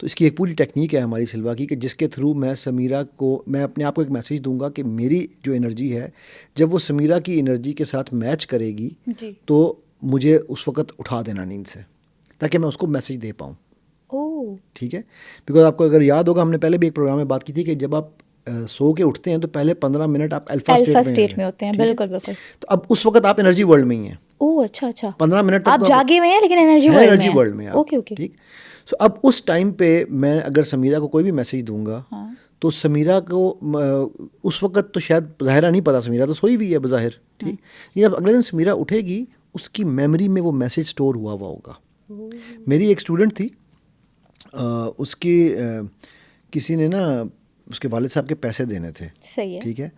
تو اس کی ایک پوری ٹیکنیک ہے ہماری سلوا کی کہ جس کے تھرو میں سمیرہ کو, میں اپنے آپ کو ایک میسیج دوں گا کہ میری جو انرجی ہے جب وہ سمیرہ کی انرجی کے ساتھ میچ کرے گی تو مجھے اس وقت اٹھا دینا نیند سے, تاکہ میں اس کو میسیج دے پاؤں. ٹھیک ہے, بیکاز آپ کو اگر یاد ہوگا ہم نے پہلے بھی ایک پروگرام میں بات کی تھی کہ جب آپ سو کے اٹھتے ہیں تو پہلے 15 منٹ آپ الفا اسٹیٹ میں ہوتے ہیں. بالکل بالکل. تو اب اس وقت آپ انرجی ورلڈ میں ہی ہیں. اچھا اچھا. 15 منٹ آپ جاگے ہوئے ہیں لیکن انرجی ورلڈ میں. Okay okay. ٹھیک. سو اب اس ٹائم پہ میں اگر سمیرہ کو کوئی بھی میسیج دوں گا تو سمیرہ کو اس وقت تو شاید ظاہرہ نہیں پتا, سمیرہ تو سوئی ہوئی ہے بظاہر. ٹھیک. جب اگلے دن سمیرہ اٹھے گی اس کی میموری میں وہ میسیج اسٹور ہوا ہوگا. میری ایک اسٹوڈنٹ تھی, اس کی کسی نے نا اس کے والد صاحب کے پیسے دینے تھے. صحیح ہے. ٹھیک ہے.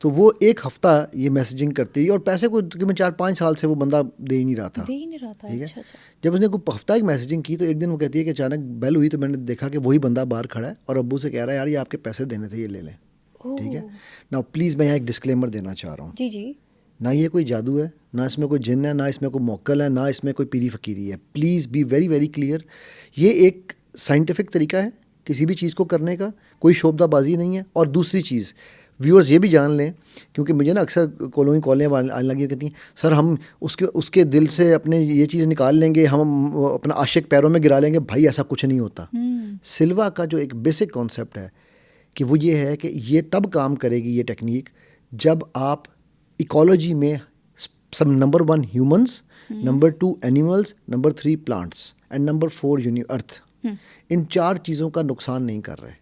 تو وہ ایک ہفتہ یہ میسیجنگ کرتی رہی اور پیسے کو تقریباً 4-5 سال سے وہ بندہ دے ہی نہیں رہا تھا. ٹھیک ہے. جب اس نے کوئی ہفتہ ایک میسیجنگ کی تو ایک دن وہ کہتی ہے کہ اچانک بیل ہوئی تو میں نے دیکھا کہ وہی بندہ باہر کھڑا ہے اور ابو سے کہہ رہا ہے یار یہ آپ کے پیسے دینے تھے, یہ لے لیں. ٹھیک ہے. نا پلیز میں یہاں ایک ڈسکلیمر دینا چاہ رہا ہوں. جی جی. نہ یہ کوئی جادو ہے, نہ اس میں کوئی جن ہے, نہ اس میں کوئی موکل ہے, نہ اس میں کوئی پیری فقیری ہے. Please be very very clear. یہ ایک سائنٹیفک طریقہ ہے کسی بھی چیز کو کرنے کا, کوئی شعبدہ بازی نہیں ہے. اور دوسری چیز ویورز یہ بھی جان لیں, کیونکہ مجھے نا اکثر کالیں آنے لگی کہتی ہیں سر ہم اس کے دل سے اپنے یہ چیز نکال لیں گے, ہم اپنا عاشق پیروں میں گرا لیں گے. بھائی ایسا کچھ نہیں ہوتا. سلوا کا جو ایک بیسک کانسیپٹ ہے کہ وہ یہ ہے کہ یہ تب کام کرے گی یہ ٹیکنیک جب آپ ایکالوجی میں سب number 1 humans, number 2 animals, number 3 plants and number 4 earth, ان 4 چیزوں کا نقصان نہیں کر رہے.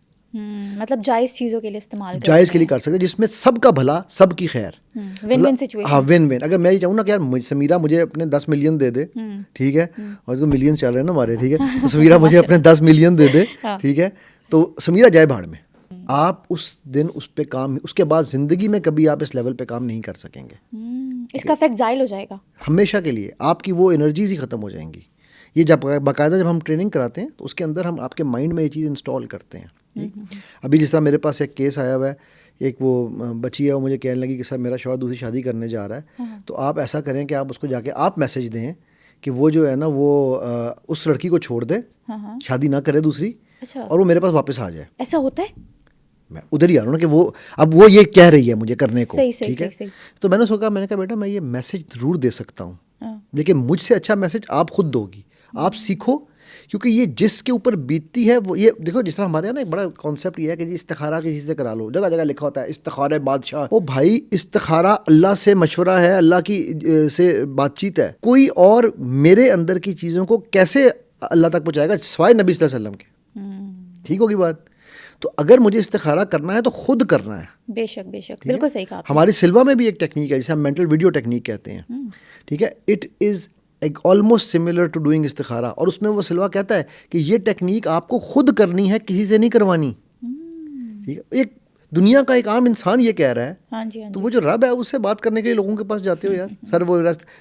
مطلب جائز چیزوں کے لیے استعمال جائز کے لیے کر سکتے جس میں سب کا بھلا, سب کی خیر. One one situation. ہاں ون ون. اگر میں یہ چاہوں نا کہ یار سمیرہ مجھے اپنے 10 ملین دے دے, ٹھیک ہے, اور تو ملینز چل رہے ہیں نا ہمارے, ٹھیک ہے, تو سمیرہ مجھے اپنے 10 ملین دے دے, ٹھیک ہے, تو سمیرہ جائے بھاڑ میں. آپ اس دن اس پہ کام, اس کے بعد زندگی میں کبھی آپ اس لیول پہ کام نہیں کر سکیں گے. اس کا افیکٹ زائل ہو جائے گا ہمیشہ کے لیے. آپ کی وہ انرجیز ہی ختم ہو جائیں گی. یہ جب باقاعدہ جب ہم ٹریننگ کراتے ہیں تو اس کے اندر ہم آپ کے مائنڈ میں یہ چیز انسٹال کرتے ہیں. ابھی جس طرح میرے پاس ایک کیس آیا ہوا ہے, ایک وہ بچی ہے, وہ مجھے کہنے لگی کہ سر میرا شوہر دوسری شادی کرنے جا رہا ہے, تو آپ ایسا کریں کہ آپ اس کو جا کے آپ میسیج دیں کہ وہ جو ہے نا وہ اس لڑکی کو چھوڑ دے, شادی نہ کرے دوسری, اور وہ میرے پاس واپس آ جائے. ایسا ہوتا ہے؟ میں ادھر ہی آ رہا ہوں نا کہ وہ اب وہ یہ کہہ رہی ہے مجھے کرنے کو. ٹھیک ہے. تو میں نے سوچا, میں نے کہا بیٹا میں یہ میسیج ضرور دے سکتا ہوں, لیکن مجھ سے اچھا میسیج آپ خود دو گی. آپ سیکھو, کیونکہ یہ جس کے اوپر بیتتی ہے وہ, یہ دیکھو جس طرح ہمارے یہاں نا ایک بڑا کانسیپٹ یہ ہے کہ جی استخارہ کسی سے کرا لو, جگہ جگہ لکھا ہوتا ہے استخارہ بادشاہ. او بھائی استخارہ اللہ سے مشورہ ہے, اللہ کی سے بات چیت ہے. کوئی اور میرے اندر کی چیزوں کو کیسے اللہ تک پہنچائے گا سوائے نبی صلی اللہ علیہ وسلم کے. ٹھیک ہوگی بات. تو اگر مجھے استخارہ کرنا ہے تو خود کرنا ہے. بے شک بے شک, بالکل صحیح کہا. ہماری سلوا میں بھی ایک ٹیکنیک ہے جسے ہم مینٹل ویڈیو ٹیکنیک کہتے ہیں. ٹھیک ہے. It is almost similar to doing استخارہ. اور اس میں وہ سلوا کہتا ہے کہ یہ ٹیکنیک آپ کو خود کرنی ہے, کسی سے نہیں کروانی. ٹھیک ہے. ایک دنیا کا ایک عام انسان یہ کہہ رہا ہے, تو وہ جو رب ہے اس سے بات کرنے کے لیے لوگوں کے پاس جاتے ہو یار. سر وہ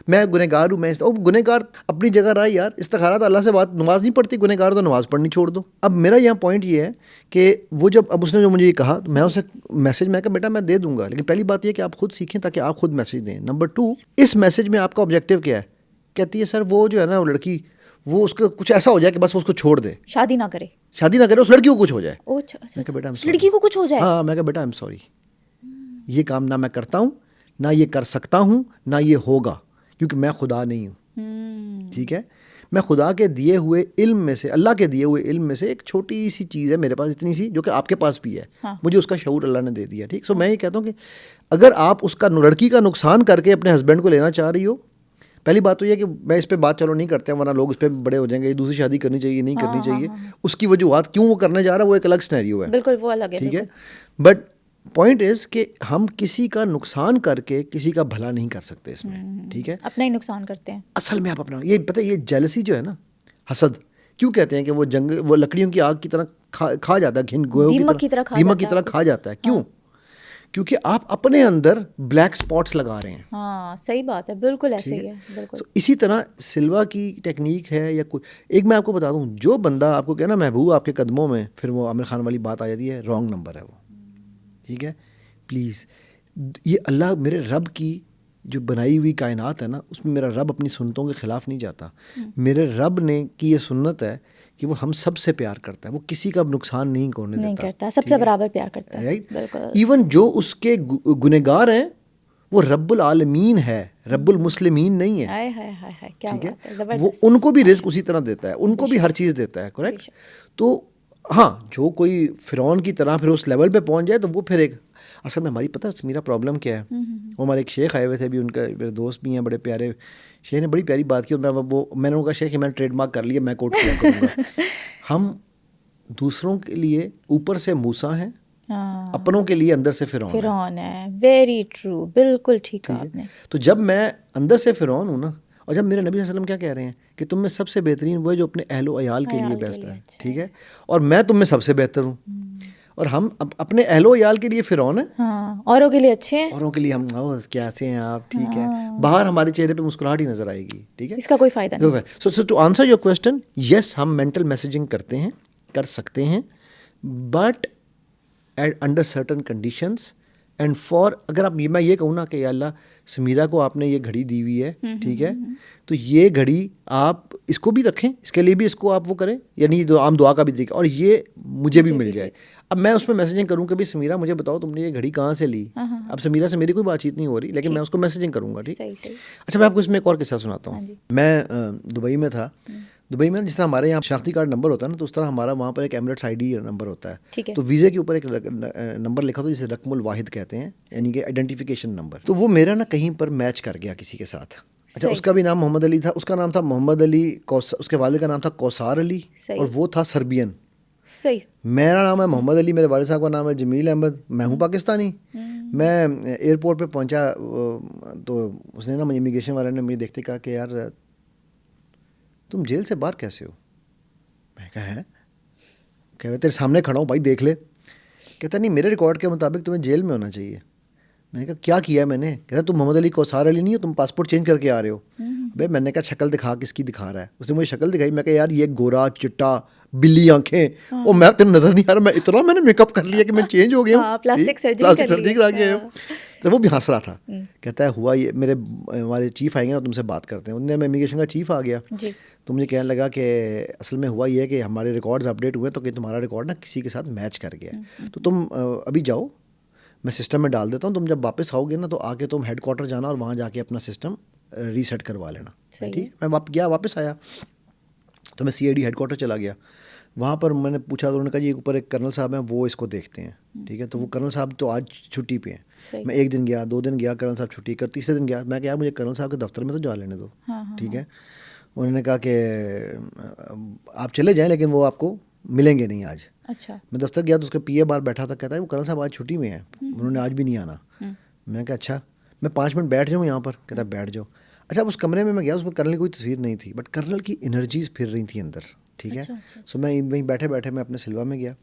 میں گنہگار ہوں, میں گنہگار اپنی جگہ رہا یار. استخارہ تو اللہ سے بات, نماز نہیں پڑھتی, گنہگار تو نماز پڑھنی چھوڑ دو. اب میرا یہاں پوائنٹ یہ ہے کہ وہ جب اب اس نے جو مجھے یہ کہا تو میں اسے میسیج میں کہا بیٹا میں دے دوں گا, لیکن پہلی بات یہ کہ آپ خود سیکھیں تاکہ آپ خود میسیج دیں. نمبر 2, اس میسیج میں آپ کا آبجیکٹیو کیا ہے. کہتی ہے سر وہ جو ہے نا وہ لڑکی, وہ اس کا کچھ ایسا ہو جائے کہ بس وہ اس کو چھوڑ دے, شادی نہ کرے, اس لڑکی کو کچھ ہو جائے. میں کہا بیٹا لڑکی کو کچھ ہو جائے. ہاں, میں کہا بیٹا آئی ایم سوری, یہ کام نہ میں کرتا ہوں, نہ یہ کر سکتا ہوں, نہ یہ ہوگا, کیونکہ میں خدا نہیں ہوں. ٹھیک ہے. میں خدا کے دیے ہوئے علم میں سے, اللہ کے دیے ہوئے علم میں سے ایک چھوٹی سی چیز ہے میرے پاس, اتنی سی, جو کہ آپ کے پاس بھی ہے. مجھے اس کا شعور اللہ نے دے دیا. ٹھیک. سو میں یہ کہتا ہوں کہ اگر آپ اس کا لڑکی کا نقصان کر کے اپنے ہسبینڈ کو لینا چاہ رہی ہو, پہلی بات تو یہ کہ میں اس پہ بات چلو نہیں کرتے ہیں, ورنہ لوگ اس پہ بڑے ہو جائیں گے, دوسری شادی کرنی چاہیے نہیں کرنی چاہیے. اس کی وجوہات کیوں وہ کرنے جا رہا ہے وہ ایک الگ سینیریو ہے. بالکل وہ الگ ہے. ٹھیک ہے. بٹ پوائنٹ از کہ ہم کسی کا نقصان کر کے کسی کا بھلا نہیں کر سکتے اس میں. ٹھیک ہے. اپنا ہی نقصان کرتے ہیں اصل میں. آپ اپنا یہ پتہ, یہ جیلسی جو ہے نا, حسد, کیوں کہتے ہیں کہ وہ لکڑیوں کی آگ کی طرح کھا جاتا ہے, دیمک کی طرح کھا جاتا ہے. کیوں؟ کیونکہ آپ اپنے اندر بلیک سپاٹس لگا رہے ہیں. ہاں صحیح بات ہے, بالکل ایسے ہی ہے. بالکل. تو اسی طرح سلوا کی ٹیکنیک ہے یا کوئی ایک, میں آپ کو بتا دوں, جو بندہ آپ کو کہنا محبوب آپ کے قدموں میں, پھر وہ عامر خان والی بات آ جاتی ہے, رانگ نمبر ہے وہ. ٹھیک ہے. پلیز, یہ اللہ میرے رب کی جو بنائی ہوئی کائنات ہے نا, اس میں میرا رب اپنی سنتوں کے خلاف نہیں جاتا. میرے رب نے کی یہ سنت ہے کہ وہ ہم سب سے پیار کرتا ہے, وہ کسی کا نقصان نہیں کرنے دیتا, نہیں کرتا, سب سے برابر پیار کرتا ہے. بالکل. ایون جو اس کے گنہگار ہیں وہ رب العالمین ہے, رب المسلمین نہیں ہے. ٹھیک ہے, وہ ان کو بھی رزق اسی طرح دیتا ہے, ان کو بھی ہر چیز دیتا ہے. کریکٹ. تو ہاں جو کوئی فرعون کی طرح پھر اس لیول پہ پہنچ جائے تو وہ پھر ایک, اصل میں ہماری پتہ میرا پرابلم کیا ہے, وہ ہمارے ایک شیخ آئے ہوئے تھے, ابھی ان کا میرے دوست بھی ہیں بڑے پیارے, شیخ نے بڑی پیاری بات کی, میں نے ان کا شیخ کہ میں نے ٹریڈ مارک کر لیا, میں کوٹ کیا کروں گا. ہم دوسروں کے لیے اوپر سے موسیٰ ہیں, اپنوں کے لیے اندر سے فرعون ہے. ویری ٹرو, بالکل ٹھیک کہا آپ نے. تو جب میں اندر سے فرعون ہوں نا, اور جب میرے نبی صلی اللہ علیہ وسلم کیا کہہ رہے ہیں کہ تم میں سب سے بہترین وہ ہے جو اپنے اہل و عیال کے لیے بیسٹ ہے. ٹھیک ہے, اور میں تم میں سب سے بہتر ہوں, اور ہم اپنے اہل و عیال کے لیے فرعون ہیں, اوروں کے لیے اچھے ہیں, اوروں کے لیے ہم کیسے ہیں آپ. ٹھیک ہے, باہر ہمارے چہرے پہ مسکراہٹ ہی نظر آئے گی. ٹھیک ہے, اس کا کوئی فائدہ نہیں. سو ٹو آنسر یور کویسچن, یس ہم مینٹل میسیجنگ کرتے ہیں, کر سکتے ہیں, but under certain conditions and for, اگر آپ میں یہ کہوں نا کہ یا اللہ سمیرہ کو آپ نے یہ گھڑی دی ہوئی ہے, ٹھیک ہے, تو یہ گھڑی آپ اس کو بھی رکھیں, اس کے لیے بھی اس کو آپ وہ کریں, یعنی عام دعا کا بھی دیکھیں, اور یہ مجھے بھی مل جائے. اب میں اس پہ میسیجنگ کروں کہ بھی سمیرہ مجھے بتاؤ تم نے یہ گھڑی کہاں سے لی. اب سمیرہ سے میری کوئی بات چیت نہیں ہو رہی, لیکن میں اس کو میسیجنگ کروں گا. ٹھیک. اچھا میں آپ کو اس میں ایک اور قصہ سناتا ہوں. میں دبئی میں تھا. دبئی میں جس طرح ہمارے یہاں شناختی کارڈ نمبر ہوتا ہے نا, تو اس طرح ہمارا وہاں پر ایک ایمریٹس آئی ڈی نمبر ہوتا ہے. تو ویزے کے اوپر ایک نمبر لکھا ہوتا ہے جسے رقم الواحد کہتے ہیں, یعنی کہ آئیڈینٹیفیکیشن نمبر. تو وہ میرا نا کہیں پر میچ کر گیا کسی کے ساتھ. اچھا اس کا بھی نام محمد علی تھا, اس کا نام تھا محمد علی, اس کے والد کا نام تھا کوثار علی, اور وہ تھا سربین. میرا نام ہے محمد علی, میرے والد صاحب کا نام ہے جمیل احمد, میں ہوں پاکستانی. میں ایئرپورٹ پہ پہنچا تو اس نے نا امیگریشن والے نے مجھے دیکھتے کہا کہ یار تم جیل سے باہر کیسے ہو. میں کہا ہے, کہ تیرے سامنے کھڑا ہوں بھائی دیکھ لے. کہتا نہیں میرے ریکارڈ کے مطابق تمہیں جیل میں ہونا چاہیے. میں نے کہا کیا کیا ہے میں نے. کہتا تم محمد علی کوثار علی نہیں ہو, تم پاسپورٹ چینج کر کے آ رہے ہو. بھائی میں نے کہا شکل دکھا, کس کی دکھا رہا ہے. اس نے مجھے شکل دکھائی. میں کہا یار یہ گورا چٹا بلی آنکھیں, اور میں تیرے نظر نہیں آ رہا, میں اتنا میں نے میک اپ کر لیا کہ میں چینج ہو گیا ہوں, پلاسٹک سرجری کرا گیا ہوں. تو وہ بھی ہنس رہا تھا. کہتا ہے ہوا یہ, میرے ہمارے چیف آئیں گے نا تم سے بات کرتے ہیں. انہوں نے امیگریشن کا چیف آ گیا, تو مجھے کہنے لگا کہ اصل میں ہوا یہ ہے کہ ہمارے ریکارڈز اپڈیٹ ہوئے تو کہ تمہارا ریکارڈ نا کسی کے ساتھ میچ کر گیا, تو تم ابھی جاؤ, میں سسٹم میں ڈال دیتا ہوں, تم جب واپس آؤ گے نا تو آ کے تم ہیڈ کوارٹر جانا اور وہاں جا کے اپنا سسٹم ریسیٹ کروا لینا. ٹھیک. میں گیا, واپس آیا تو میں سی آئی ڈی ہیڈ کوارٹر چلا گیا. وہاں پر میں نے پوچھا تو انہوں نے کہا جی اوپر ایک کرنل صاحب ہیں وہ اس کو دیکھتے ہیں. ٹھیک ہے, تو وہ کرنل صاحب تو آج چھٹی پہ ہیں. میں ایک دن گیا, 2 دن گیا, کرنل صاحب چھٹی کر, تیسرے دن گیا. میں کہ یار مجھے کرنل صاحب کے دفتر میں تو جا لینے دو. ٹھیک ہے. انہوں نے کہا کہ آپ چلے جائیں لیکن وہ آپ کو ملیں گے نہیں آج. اچھا. میں دفتر گیا تو اس کے پی اے باہر بیٹھا تھا, کہتا ہے وہ کرنل صاحب آج چھٹی میں ہیں, انہوں نے آج بھی نہیں آنا. میں کہا اچھا میں 5 منٹ بیٹھ جاؤں یہاں پر. کہتا ہے بیٹھ جاؤ. اچھا اس کمرے میں گیا, اس میں کرنل کی کوئی تصویر نہیں تھی, بٹ کرنل کی انرجیز پھر رہی تھیں اندر. ٹھیک ہے. سو میں وہیں بیٹھے بیٹھے میں اپنے سلوا میں گیا.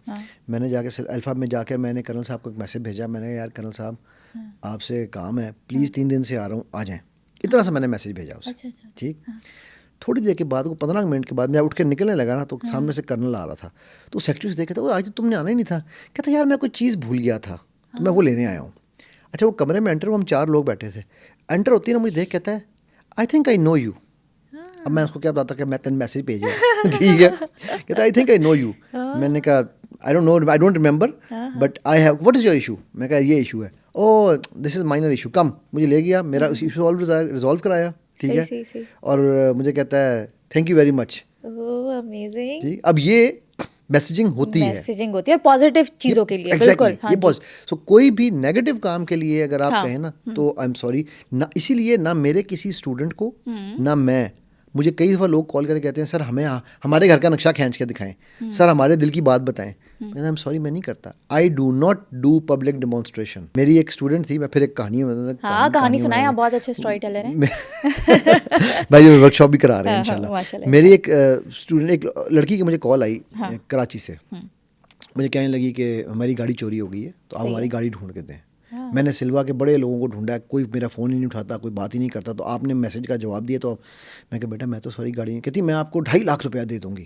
میں نے جا کے الفا میں جا کر میں نے کرنل صاحب کو ایک میسج بھیجا. میں نے یار کرنل صاحب آپ سے کام ہے, پلیز 3 دن سے آ رہا ہوں, آ جائیں. اتنا سا میں نے میسج بھیجا اسے. ٹھیک. تھوڑی دیر کے بعد, 15 منٹ کے بعد میں اٹھ کے نکلنے لگا نا, تو سامنے سے کرنل آ رہا تھا. تو سیکرٹری سے دیکھا تھا, آج تم نے آنا ہی نہیں تھا. کہتا یار میں کوئی چیز بھول گیا تھا تو میں وہ لینے آیا ہوں. اچھا وہ کمرے میں انٹر ہوا, ہم 4 لوگ بیٹھے تھے. انٹر ہوتی ہے نا, مجھے دیکھ کہتا ہے I think I know you. اب میں اس کو کیا بتاتا کہ میں تین میسیج بھیجا. ٹھیک ہے. کہتا I think I know you. میں نے کہا I don't know, I don't remember, but I have, what is your issue. میں کہا یہ ایشو ہے. Oh this is minor issue, come. مجھے لے گیا, میرا ایشو ریزالو کرایا. ٹھیک ہے. اور مجھے کہتا ہے thank you very much. Amazing. اب یہ میسیجنگ ہوتی ہے, میسیجنگ ہوتی ہے اور پازیٹیو چیزوں کے لیے. بالکل. سو کوئی بھی نیگیٹو کام کے لیے اگر آپ کہیں نا تو آئی ایم سوری نہ, اسی لیے نہ میرے کسی اسٹوڈنٹ کو نہ میں, مجھے کئی دفعہ لوگ کال کر کے کہتے ہیں سر ہمیں ہمارے گھر کا نقشہ کھینچ کے دکھائیں, سر ہمارے دل کی بات بتائیں. آئی ایم سوری میں نہیں کرتا. I do not do public demonstration. میری ایک اسٹوڈنٹ تھی, میں پھر ایک کہانی سنائیں, آپ بہت اچھے اسٹوری ٹیلر ہیں بھائی, ورک شاپ بھی کرا رہے ہیں انشاءاللہ. میری ایک اسٹوڈنٹ, ایک لڑکی کی مجھے کال آئی کراچی سے. مجھے کہنے لگی کہ ہماری گاڑی چوری ہو گئی ہے تو آپ ہماری گاڑی ڈھونڈ کے دیں. میں نے سلوا کے بڑے لوگوں کو ڈھونڈا, کوئی میرا فون ہی نہیں اٹھاتا, کوئی بات ہی نہیں کرتا. تو آپ نے میسج کا جواب دیا, تو میں کہا بیٹا میں تو ساری گاڑی نہیں. کہتی میں آپ کو 2.5 لاکھ روپیہ دے دوں گی.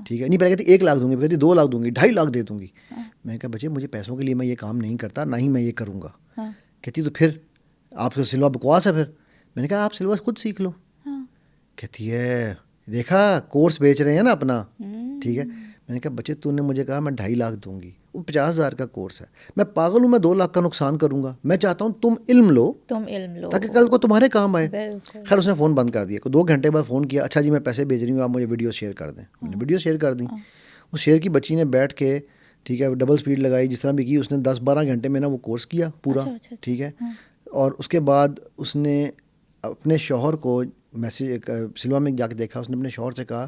ٹھیک ہے. نہیں پہلے کہتی 1 لاکھ دوں گی, کہتی 2 لاکھ دوں گی, 2.5 لاکھ دے دوں گی. میں کہا بچے مجھے پیسوں کے لیے میں یہ کام نہیں کرتا, نہ ہی میں یہ کروں گا. کہتی تو پھر آپ کو سلوا بکواس ہے. پھر میں نے کہا آپ سلوا خود سیکھ لو. کہتی ہے دیکھا کورس بیچ رہے ہیں نا اپنا, ٹھیک ہے. میں نے کہا بچے تو نے مجھے کہا میں 2.5 لاکھ دوں گی, وہ 50,000 کا کورس ہے, میں پاگل ہوں میں 2 لاکھ کا نقصان کروں گا؟ میں چاہتا ہوں تم علم لو تاکہ کل کو تمہارے کام آئے. خیر اس نے فون بند کر دیا. 2 گھنٹے بعد فون کیا, اچھا جی میں پیسے بھیج رہی ہوں, آپ مجھے ویڈیو شیئر کر دیں. میں نے ویڈیو شیئر کر دیں. اس شیئر کی بچی نے بیٹھ کے ٹھیک ہے ڈبل سپیڈ لگائی, جس طرح بھی کی اس نے 10-12 گھنٹے میں نا وہ کورس کیا پورا. ٹھیک ہے. اور اس کے بعد اس نے اپنے شوہر کو میسیج سلوا میں جا کے دیکھا, اس نے اپنے شوہر سے کہا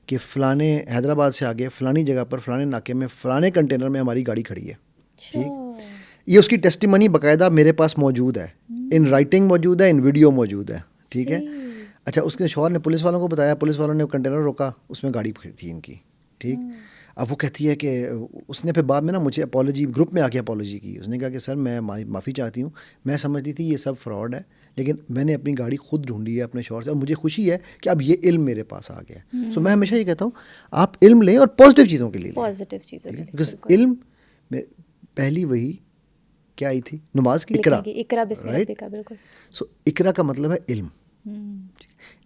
کہ فلانے حیدرآباد سے آگے فلانی جگہ پر فلانے ناکے میں فلانے کنٹینر میں ہماری گاڑی کھڑی ہے. ٹھیک, یہ اس کی ٹیسٹیمنی باقاعدہ میرے پاس موجود ہے, ان رائٹنگ موجود ہے, ان ویڈیو موجود ہے. ٹھیک ہے. اچھا اس کے شوہر نے پولیس والوں کو بتایا, پولیس والوں نے کنٹینر روکا, اس میں گاڑی تھی ان کی. ٹھیک. اب وہ کہتی ہے کہ اس نے پھر بعد میں نا مجھے اپالوجی گروپ میں آ کے اپالوجی کی. اس نے کہا کہ سر میں معافی چاہتی ہوں, میں سمجھتی تھی یہ سب فراڈ ہے, لیکن میں نے اپنی گاڑی خود ڈھونڈی ہے اپنے شوہر سے, اور مجھے خوشی ہے کہ اب یہ علم میرے پاس آ گیا ہے. سو میں ہمیشہ یہ کہتا ہوں آپ علم لیں اور پازیٹیو چیزوں کے لیے لیں, بیکاز علم میں پہلی وہی کیا آئی تھی, نماز کی اقرا, رائٹ. سو اقرا کا مطلب ہے علم.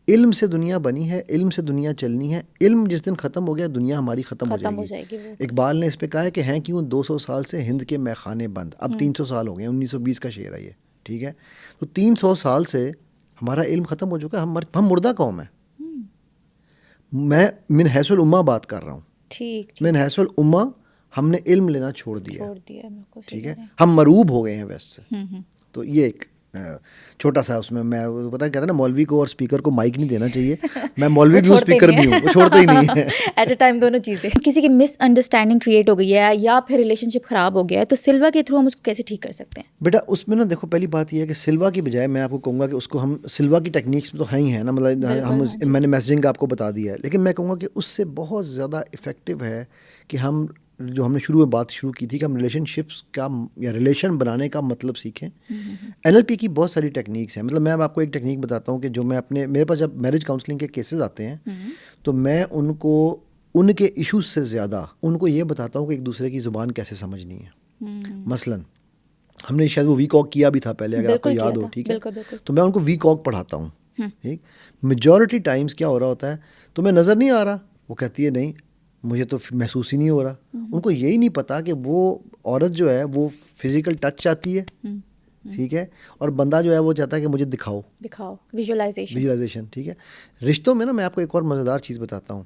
علم سے دنیا بنی ہے, علم سے دنیا چلنی ہے. علم جس دن ختم ہو گیا دنیا ہماری ختم ہو جائے گی. اقبال نے اس پہ کہا ہے کہ ہیں کیوں 200 سال سے ہند کے میخانے بند, اب 300 سال ہو گئے, 1920 کا شعر ہے یہ. ٹھیک ہے. تو 300 سال سے ہمارا علم ختم ہو چکا ہے, ہم مردہ قوم ہیں. میں من حیث الامہ بات کر رہا ہوں. ٹھیک, من حیث الامہ ہم نے علم لینا چھوڑ دیا. ٹھیک ہے, ہم مروب ہو گئے ہیں ویسٹ سے. تو یہ ایک چھوٹا سا اس میں پتا کہتا نا مولوی کو اور اسپیکر کو مائک نہیں دینا چاہیے. میں مولوی بھی ہوں, اسپیکر بھی ہوں, وہ چھوڑتا ہی نہیں ہے ایٹ اے ٹائم دونوں چیزیں. کسی کی مس انڈرسٹینڈنگ کریٹ ہو گئی ہے یا پھر ریلیشن شپ خراب ہو گیا ہے, تو سلوا کے تھرو ہم اس کو کیسے ٹھیک کر سکتے ہیں؟ بیٹا اس میں نا دیکھو پہلی بات یہ ہے کہ سلوا کی بجائے میں آپ کو کہوں گا کہ اس کو ہم سلوا کی ٹیکنیکس تو ہیں ہی ہیں نا, مطلب میں نے میسیجنگ آپ کو بتا دیا ہے, لیکن میں کہوں گا کہ اس سے بہت زیادہ افیکٹو ہے کہ ہم جو ہم نے شروع میں بات شروع کی تھی کہ ہم ریلیشن شپس کا یا ریلیشن بنانے کا مطلب سیکھیں. NLP کی بہت ساری ٹیکنیکس ہیں. مطلب میں آپ کو ایک ٹیکنیک بتاتا ہوں کہ جو میں میرے پاس جب میرج کاؤنسلنگ کے کیسز آتے ہیں تو میں ان کو ان کے ایشوز سے زیادہ ان کو یہ بتاتا ہوں کہ ایک دوسرے کی زبان کیسے سمجھنی ہے. مثلاً ہم نے شاید وہ ویک واک کیا بھی تھا پہلے, اگر آپ کو یاد ہو. ٹھیک ہے, تو میں ان کو ویک واک پڑھاتا ہوں. ٹھیک, میجورٹی ٹائمس کیا ہو رہا ہوتا ہے, تمہیں نظر نہیں آ رہا, وہ کہتی ہے نہیں مجھے تو محسوس ہی نہیں ہو رہا. ان کو یہی نہیں پتا کہ وہ عورت جو ہے وہ فزیکل ٹچ چاہتی ہے. ٹھیک ہے, اور بندہ جو ہے وہ چاہتا ہے کہ مجھے دکھاؤ ویژولائزیشن. ٹھیک ہے. رشتوں میں نا میں آپ کو ایک اور مزیدار چیز بتاتا ہوں.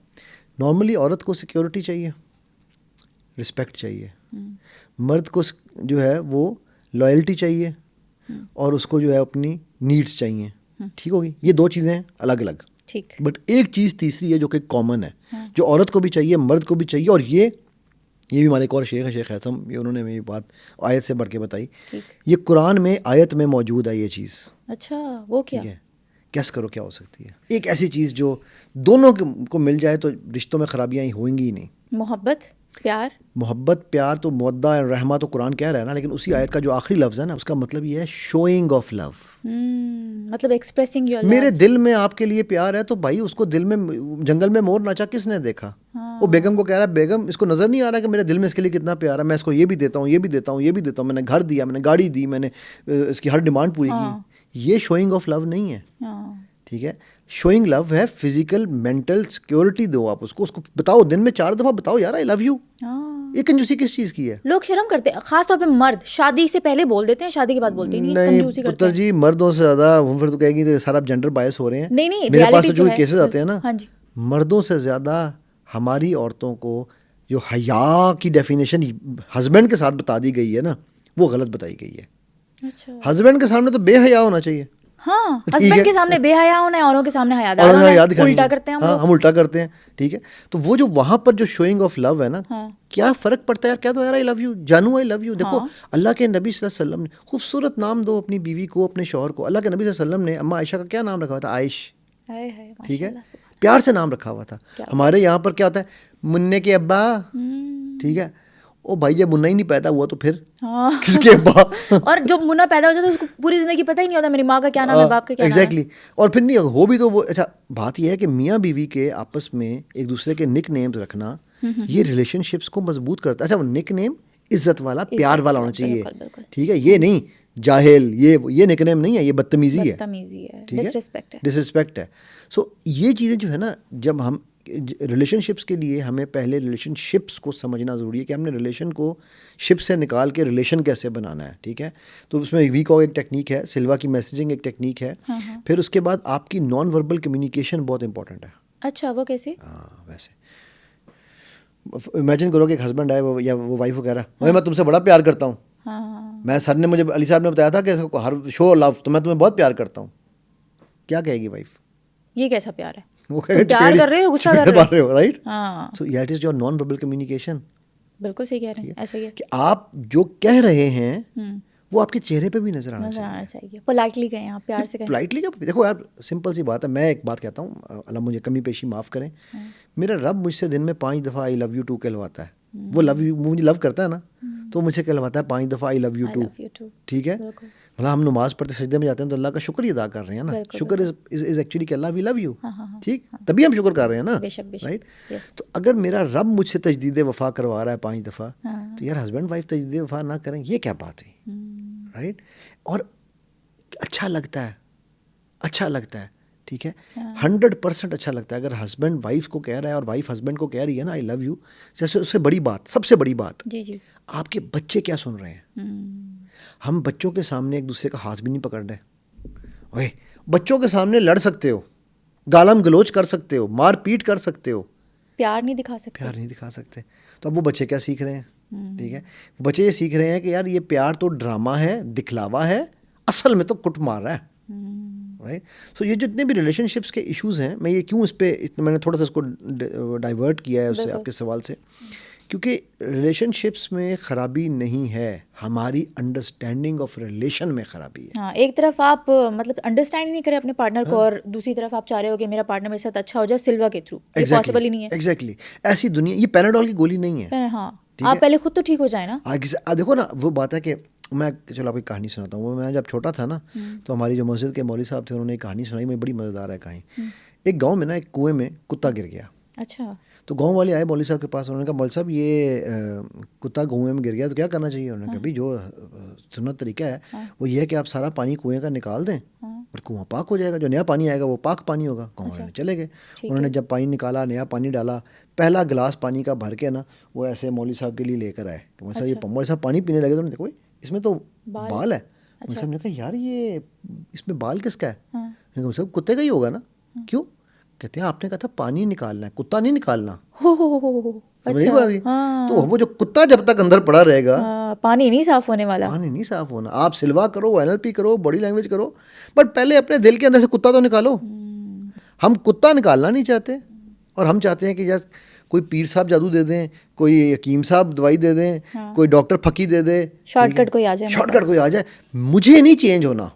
نارملی عورت کو سیکیورٹی چاہیے, رسپیکٹ چاہیے. مرد کو جو ہے وہ لائلٹی چاہیے, اور اس کو جو ہے اپنی نیڈس چاہیے. ٹھیک ہوگی, یہ 2 چیزیں ہیں الگ الگ. بٹ ایک چیز تیسری ہے جو کہ کامن ہے, جو عورت کو بھی چاہیے مرد کو بھی چاہیے. اور یہ بھی ہمارے ایک اور شیخ ہے, شیخ حسم, یہ انہوں نے میری بات آیت سے بڑھ کے بتائی. یہ قرآن میں آیت میں موجود ہے یہ چیز. اچھا, وہ کیا ہے؟ کیس کرو کیا ہو سکتی ہے ایک ایسی چیز جو دونوں کو مل جائے تو رشتوں میں خرابیاں ہی ہوئیں گی ہی نہیں. محبت پیار تو مودہ اور رحمہ تو قرآن کہہ رہا ہے نا, لیکن اسی آیت کا جو آخری لفظ ہے نا اس کا مطلب یہ ہے شوئنگ آف لو. مطلب ایکسپریسنگ یور لو. میرے دل میں آپ کے لیے پیار ہے تو بھائی اس کو دل میں جنگل میں مور ناچا کس نے دیکھا؟ وہ بیگم کو کہہ رہا ہے بیگم اس کو نظر نہیں آ رہا کہ میرے دل میں اس کے لیے کتنا پیار ہے, میں اس کو یہ بھی دیتا ہوں, یہ بھی دیتا ہوں, یہ بھی دیتا ہوں, میں نے گھر دیا, میں نے گاڑی دی, میں نے اس کی ہر ڈیمانڈ پوری کی. یہ شوئنگ آف لو نہیں ہے. ٹھیک ہے, شوئنگ لو ہے فزیکل مینٹل سیکورٹی دو آپ اس کو بتاؤ, دن میں 4 دفعہ بتاؤ یار آئی لو یو. یہ کنجوسی کس چیز کی ہے؟ لوگ شرم کرتے ہیں, خاص طور پہ مرد شادی سے پہلے بول دیتے ہیں, شادی کے بعد بولتے نہیں. نہیں پتر جی, مردوں سے زیادہ وہ پھر تو کہے گی سارا جنڈر بائس ہو رہے ہیں. نہیں, میرے پاس تو جو کیسز آتے ہیں نا, مردوں سے زیادہ ہماری عورتوں کو جو حیا کی ڈیفینیشن ہسبینڈ کے ساتھ بتا دی گئی ہے نا وہ غلط بتائی گئی ہے. ہسبینڈ کے سامنے تو بے حیا ہونا چاہیے. ہاں, ہسبینڈ کے سامنے بے حیا ہونا ہے, اوروں کے سامنے حیادار ہونا, الٹا کرتے ہیں ہم الٹا کرتے ہیں. ٹھیک ہے, تو وہ جو وہاں پر جو شوئنگ آف لو ہے نا, کیا فرق پڑتا ہے یار, کیا تو یار آئی لو یو, جانو آئی لو یو. دیکھو اللہ کے نبی صلی اللہ علیہ وسلم نے خوبصورت نام دو اپنی بیوی کو, اپنے شوہر کو. اللہ کے نبی صلی اللہ علیہ وسلم نے اماں عائشہ کا کیا نام رکھا ہوا تھا؟ عائش. ٹھیک ہے, پیار سے نام رکھا ہوا تھا. ہمارے یہاں پر کیا ہوتا ہے, منع کے ابا. ٹھیک ہے, او بھائی جب منا ہی نہیں پیدا ہوا تو پھر کس کے ابا. اور جب منا پیدا ہو جاتا ہے اس کو پوری زندگی پتہ ہی نہیں ہوتا میری ماں کا کیا نام ہے, باپ کا کیا نام ہے. ایگزیکٹلی. اور پھر نہیں ہو بھی تو وہ اچھا بات یہ ہے کہ میاں بیوی کے آپس میں ایک دوسرے کے نک نیمز رکھنا یہ ریلیشن شپس کو مضبوط کرتا ہے. اچھا وہ نک نیم عزت والا پیار والا ہونا چاہیے. ٹھیک ہے, یہ نہیں جاہل, یہ نک نیم نہیں ہے, یہ بدتمیزی ہے, ڈس رسپیکٹ ہے. سو یہ چیزیں جو ہے نا, جب ہم ریلیشن شپس کے لیے ہمیں پہلے ریلیشن شپس کو سمجھنا ضروری ہے کہ ہم نے ریلیشن کو شپ سے نکال کے ریلیشن کیسے بنانا ہے. ٹھیک ہے, تو اس میں ویکو ایک ٹیکنیک ہے, سلوا کی میسیجنگ ایک ٹیکنیک ہے. پھر اس کے بعد آپ کی نان وربل کمیونیکیشن بہت امپورٹنٹ ہے. اچھا, وہ کیسے؟ ہاں, ویسے امیجن کرو کہ ایک ہسبینڈ آئے یا وہ وائف وغیرہ, میں تم سے بڑا پیار کرتا ہوں, میں سر نے مجھے علی صاحب نے بتایا تھا کہ ہر شو لو تو میں تمہیں بہت پیار کرتا ہوں. کیا کہے گی وائف؟ یہ کیسا پیار ہے؟ وہ پیار کر رہے ہو, غصہ کر رہے ہو, right? So that is your non verbal communication. بالکل صحیح کہہ رہے ہیں, ایسا ہی ہے کہ آپ جو کہہ رہے ہیں وہ آپ کے چہرے پہ بھی نظر آنا چاہیے. پولائٹلی کہیں, آپ پیار سے کہیں. پولائٹلی کا دیکھو یار, سمپل سی بات ہے. میں ایک بات کہتا ہوں, اللہ مجھے کمی پیشی معاف کریں, میرا رب مجھ سے دن میں 5 دفعہ آئی لو یو ٹو کہلواتا ہے. وہ لو یو مجھے لو کرتا ہے نا, تو مجھ سے کہلواتا ہے 5 دفعہ آئی لو یو ٹو. ٹھیک ہے, مطلب ہم نماز پڑھتے سجدے میں جاتے ہیں تو اللہ کا شکر ہی ادا کر رہے ہیں نا. شکر از ایکچولی کہ اللہ وی لو یو. ٹھیک, تبھی ہم شکر کر رہے ہیں نا, رائٹ. تو اگر میرا رب مجھ سے تجدید وفا کروا رہا ہے 5 دفعہ, تو یار ہسبینڈ وائف تجدید وفا نہ کریں, یہ کیا بات ہوئی؟ رائٹ. اور اچھا لگتا ہے, اچھا لگتا ہے. ٹھیک ہے, 100% اچھا لگتا ہے اگر ہسبینڈ وائف کو کہہ رہا ہے اور وائف ہسبینڈ کو کہہ رہی ہے نا آئی لو یو. جیسے اس سے بڑی بات, سب سے بڑی بات, آپ کے بچے کیا سن رہے ہیں. ہم بچوں کے سامنے ایک دوسرے کا ہاتھ بھی نہیں پکڑ رہے. اوے, بچوں کے سامنے لڑ سکتے ہو, گالم گلوچ کر سکتے ہو, مار پیٹ کر سکتے ہو, پیار نہیں دکھا سکتے. پیار نہیں دکھا سکتے. تو اب وہ بچے کیا سیکھ رہے ہیں؟ ٹھیک ہے, بچے یہ سیکھ رہے ہیں کہ یار یہ پیار تو ڈرامہ ہے, دکھلاوا ہے, اصل میں تو کٹ مار رہا ہے. رائٹ. سو یہ جتنے بھی ریلیشن شپس کے ایشوز ہیں, میں یہ کیوں اس پہ میں نے تھوڑا سا اس کو ڈائیورٹ کیا ہے اس سے آپ کے سوال سے, کیونکہ ریلیشن شپس میں خرابی نہیں ہے, ہماری انڈرسٹینڈنگ آف ریلیشن میں خرابی ہے. ہاں, ایک طرف آپ مطلب انڈرسٹینڈ نہیں کریں اپنے پارٹنر کو, اور دوسری طرف آپ چاہ رہے ہو کہ میرا پارٹنر میرے ساتھ اچھا ہو جائے سلوا کے تھرو. یہ پاسبل ہی نہیں ہے. ایگزیکٹلی, ایسی دنیا, یہ پیناڈول کی گولی نہیں ہے. ہاں, آپ پہلے خود تو ٹھیک ہو جائیں نا. دیکھو نا, وہ بات ہے کہ میں چلو آپ کو ایک کہانی سناتا ہوں. وہ میں جب چھوٹا تھا نا, تو ہماری جو مسجد کے مولوی صاحب تھے, انہوں نے ایک کہانی سنائی, مجھے بڑی مزیدار ہے کہانی. ایک گاؤں میں نا ایک کنویں میں کتا گر گیا. اچھا. تو گاؤں والے آئے مولوی صاحب کے پاس, انہوں نے کہا مولوی صاحب یہ کتا کنویں میں گر گیا تو کیا کرنا چاہیے؟ انہوں نے کہا بھائی جو سنت طریقہ ہے وہ یہ ہے کہ آپ سارا پانی کنویں کا نکال دیں اور کنواں پاک ہو جائے گا, جو نیا پانی آئے گا وہ پاک پانی ہوگا. گاؤں والے چلے گئے, انہوں نے جب پانی نکالا, نیا پانی ڈالا, پہلا گلاس پانی کا بھر کے نا وہ ایسے مولوی صاحب کے لیے لے کر آئے کہ مولوی صاحب یہ مولوی صاحب پانی پینے لگے, تو انہوں نے دیکھو اس میں تو بال ہے. مولوی صاحب نے کہا یار یہ اس میں بال کس کا ہے؟ مولوی صاحب کتے کا ہی ہوگا نا. کیوں؟ کہتے ہیں آپ نے کہا تھا پانی نکالنا ہے, کتا نہیں نکالنا. تو وہ جو کتا جب تک اندر پڑا رہے گا پانی نہیں صاف ہونے والا, پانی نہیں صاف ہونا. آپ سلوا کرو, NLP کرو, باڈی لینگویج کرو, بٹ پہلے اپنے دل کے اندر سے کتا تو نکالو. ہم کتا نکالنا نہیں چاہتے, اور ہم چاہتے ہیں کہ یار کوئی پیر صاحب جادو دے دیں, کوئی حکیم صاحب دوائی دے دیں, کوئی ڈاکٹر پھکی دے دے, شارٹ کٹ کوئی آ جائے, شارٹ کٹ کوئی آ جائے. مجھے نہیں چینج ہونا,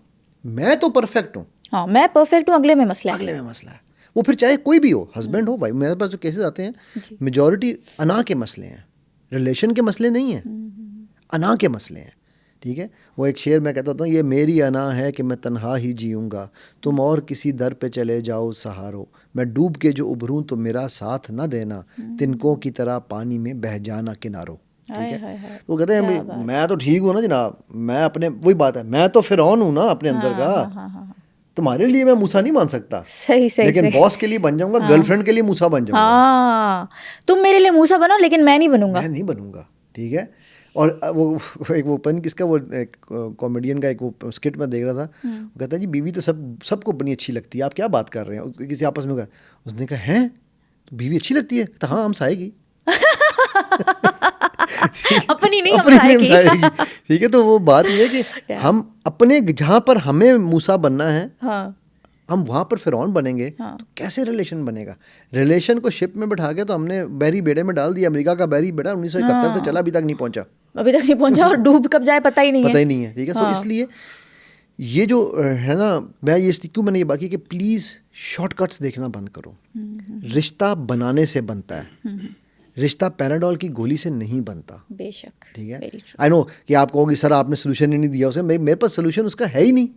میں تو پرفیکٹ ہوں. ہاں, میں پرفیکٹ ہوں, اگلے میں مسئلہ ہے, اگلے میں مسئلہ ہے. وہ پھر چاہے کوئی بھی ہو, ہسبینڈ ہو, بھائی. میرے پاس جو کیسز آتے ہیں میجورٹی انا کے مسئلے ہیں, ریلیشن کے مسئلے نہیں ہیں, انا کے مسئلے ہیں. ٹھیک ہے, وہ ایک شعر میں کہتا ہوں, یہ میری انا ہے کہ میں تنہا ہی جیوں گا, تم اور کسی در پہ چلے جاؤ سہارو, میں ڈوب کے جو ابھروں تو میرا ساتھ نہ دینا, تنکوں کی طرح پانی میں بہہ جانا کنارو. ٹھیک ہے, وہ کہتے ہیں میں تو ٹھیک ہوں نا جناب, میں اپنے, وہی بات ہے, میں تو فرعون ہوں نا اپنے اندر کا, تمہارے لیے میں موسیٰ نہیں بن سکتا. صحیح, لیکن باس کے لیے بن جاؤں گا, گرل فرینڈ کے لیے موسیٰ بن جاؤں گا. ہاں, تم میرے لیے موسیٰ بنو لیکن میں نہیں بنوں گا, میں نہیں بنوں گا. ٹھیک ہے. اور وہ ایک وہ پن کس کا, وہ کامیڈین کا ایک وہ اسکٹ میں دیکھ رہا تھا, وہ کہتا ہے جی بیوی تو سب کو بنی اچھی لگتی ہے, آپ کیا بات کر رہے ہیں, کسی آپس میں. اس نے کہا ہیں بیوی اچھی لگتی ہے؟ تو ہاں ہم سائے گی, اپنی نہیں ہم سائے گی. ٹھیک ہے, تو وہ بات یہ ہے کہ ہم اپنے جہاں پر ہمیں موسیٰ بننا ہے, ہم وہاں پر فرعون بنیں گے, تو کیسے ریلیشن بنے گا؟ ریلیشن کو شپ میں بٹھا کے تو ہم نے بحری بیڑے میں ڈال دیا. امریکہ کا بحری بیڑا 1971 سے چلا, ابھی تک نہیں پہنچا, اور ڈوب کب جائے پتہ ہی نہیں ہے. ٹھیک ہے, سو اس لیے یہ جو ہے نا, میں یہ کیوں میں نے یہ بات کی کہ پلیز شارٹ کٹس دیکھنا بند کرو. رشتہ بنانے سے بنتا ہے, رشتہ پیناڈول کی گولی سے نہیں بنتا. بے شک. ٹھیک ہے, آئی نو کہ آپ کہو گی سر آپ نے سولوشن ہی نہیں دیا اسے, میرے پاس سولوشن اس کا ہے ہی نہیں.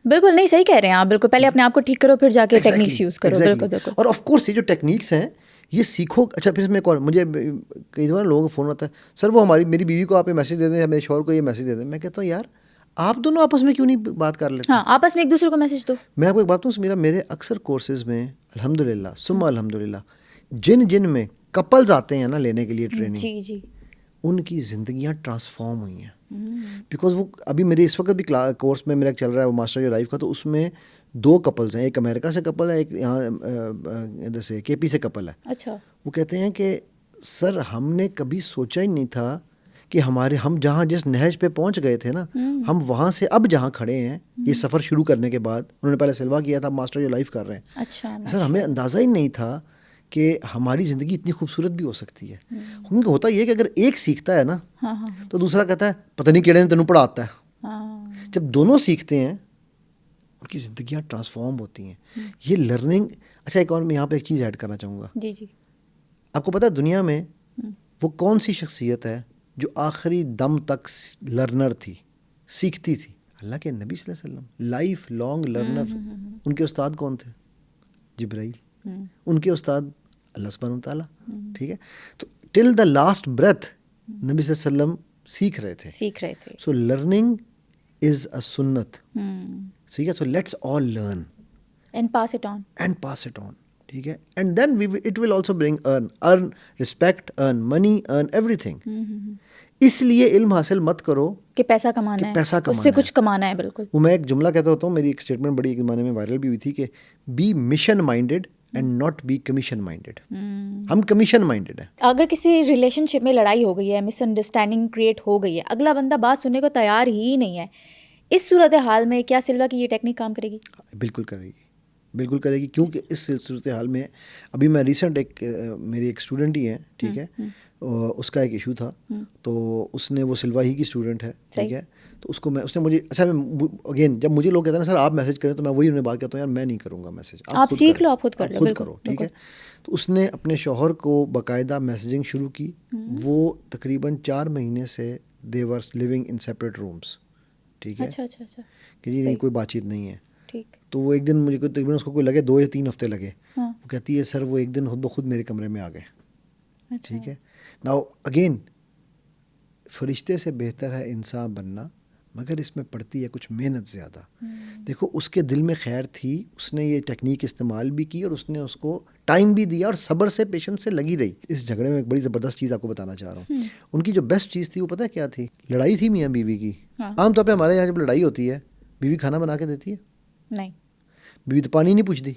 بالکل نہیں, صحیح کہہ رہے ہیں آپ, بالکل. پہلے اپنے آپ کو ٹھیک کرو, پھر جا کے ٹیکنیکس یوز کرو. بالکل. اور آف کورس یہ جو ٹیکنیکس ہیں یہ سیکھو. اچھا, پھر اس میں ایک اور, مجھے کئی دفعہ لوگوں کا فون آتا ہے, سر وہ میری بیوی کو آپ یہ میسج دے دیں یا میرے شوہر کو یہ میسج دے دیں. میں کہتا ہوں یار آپ دونوں آپس میں کیوں نہیں بات کر لیتے؟ ہاں, آپس میں ایک دوسرے کو میسج دو. میں آپ کو ایک بات ہوں, میرے اکثر کورسز میں الحمدللہ ثم الحمدللہ جن میں کپلز آتے ہیں نا لینے کے لیے ٹریننگ, جی جی, ان کی زندگیاں ٹرانسفارم ہوئی ہیں. بیکاز وہ ابھی میرے اس وقت بھی کورس میں میرا چل رہا ہے وہ ماسٹر یور لائف کا, تو اس میں 2 کپلز ہیں, ایک امریکہ سے کپل ہے, ایک یہاں ادھر سے کے پی سے کپل ہے. اچھا. وہ کہتے ہیں کہ سر ہم نے کبھی سوچا ہی نہیں تھا کہ ہم جہاں جس نہج پہ پہنچ گئے تھے نا, ہم وہاں سے اب جہاں کھڑے ہیں یہ سفر شروع کرنے کے بعد, انہوں نے پہلے سلوا کیا تھا, ماسٹر یور لائف کر رہے ہیں. اچھا. سر ہمیں اندازہ ہی نہیں تھا کہ ہماری زندگی اتنی خوبصورت بھی ہو سکتی ہے. ان کو ہوتا یہ کہ اگر ایک سیکھتا ہے نا تو دوسرا کہتا ہے پتہ نہیں کیڑے نے تینوں پڑھاتا ہے. جب دونوں سیکھتے ہیں ان کی زندگیاں ٹرانسفارم ہوتی ہیں. یہ لرننگ. اچھا ایک اور میں یہاں پہ ایک چیز ایڈ کرنا چاہوں گا. جی جی. آپ کو پتہ ہے دنیا میں وہ کون سی شخصیت ہے جو آخری دم تک لرنر تھی, سیکھتی تھی؟ اللہ کے نبی صلی اللہ علیہ وسلم, لائف لانگ لرنر. ان کے استاد کون تھے؟ جبرائیل. ان کے استاد اللہ سبحانہ وتعالیٰ. ٹھیک ہے, تو ٹل دا لاسٹ بریتھ نبی صلی اللہ علیہ وسلم سیکھ رہے تھے. سو لرننگ از اے سنت. ٹھیک ہے, so let's all learn and pass it on. ٹھیک ہے, and then it will also bring earn respect, earn money, earn everything. اس لیے علم حاصل مت کرو کہ پیسہ کمانا ہے, اس سے کچھ کمانا ہے. بالکل. وہ میں ایک جملہ کہتا ہوتا ہوں, میری ایک اسٹیٹمنٹ بڑی ایک زمانے میں وائرل بھی ہوئی تھی کہ be mission minded and not be commission minded. ہم کمیشن مائنڈیڈ ہیں. اگر کسی ریلیشن شپ میں لڑائی ہو گئی ہے, مس انڈرسٹینڈنگ کریٹ ہو گئی ہے, اگلا بندہ بات سننے کو تیار ہی نہیں ہے, اس صورت حال میں کیا سلوا کی یہ ٹیکنیک کام کرے گی؟ بالکل کرے گی, بالکل کرے گی. کیونکہ اس صورت حال میں ابھی میں ریسنٹ میری ایک اسٹوڈنٹ ہی ہیں, ٹھیک ہے, اس کا ایک ایشو تھا, تو اس نے, وہ سلوا ہی کی اسٹوڈنٹ ہے, ٹھیک ہے, تو اس نے مجھے, اچھا اگین جب مجھے لوگ کہتے ہیں نا سر آپ میسج کریں, تو میں وہی انہیں بات کہتا ہوں یار میں نہیں کروں گا میسج, آپ سیکھ لو, آپ خود کرو. ٹھیک ہے, تو اس نے اپنے شوہر کو باقاعدہ میسیجنگ شروع کی. وہ تقریباً 4 مہینے سے دے ور لیونگ ان سیپریٹ رومس. ٹھیک ہے, کہ جی نہیں کوئی بات چیت نہیں ہے. تو وہ ایک دن مجھے تقریباً اس کو کوئی لگے 2 یا 3 ہفتے لگے. وہ کہتی ہے سر وہ ایک دن خود بخود میرے کمرے میں آ گئے. ٹھیک ہے, ناؤ اگین فرشتے سے بہتر ہے انسان بننا, مگر اس میں پڑتی ہے کچھ محنت زیادہ. دیکھو اس کے دل میں خیر تھی, اس نے یہ ٹیکنیک استعمال بھی کی اور اس نے اس کو ٹائم بھی دیا اور صبر سے پیشنس سے لگی رہی. اس جھگڑے میں ایک بڑی زبردست چیز آپ کو بتانا چاہ رہا ہوں. ان کی جو بیسٹ چیز تھی وہ پتہ کیا تھی؟ لڑائی تھی میاں بیوی کی. عام طور پہ ہمارے یہاں جب لڑائی ہوتی ہے بیوی کھانا بنا کے دیتی ہے؟ نہیں. بیوی تو پانی نہیں پوچھتی.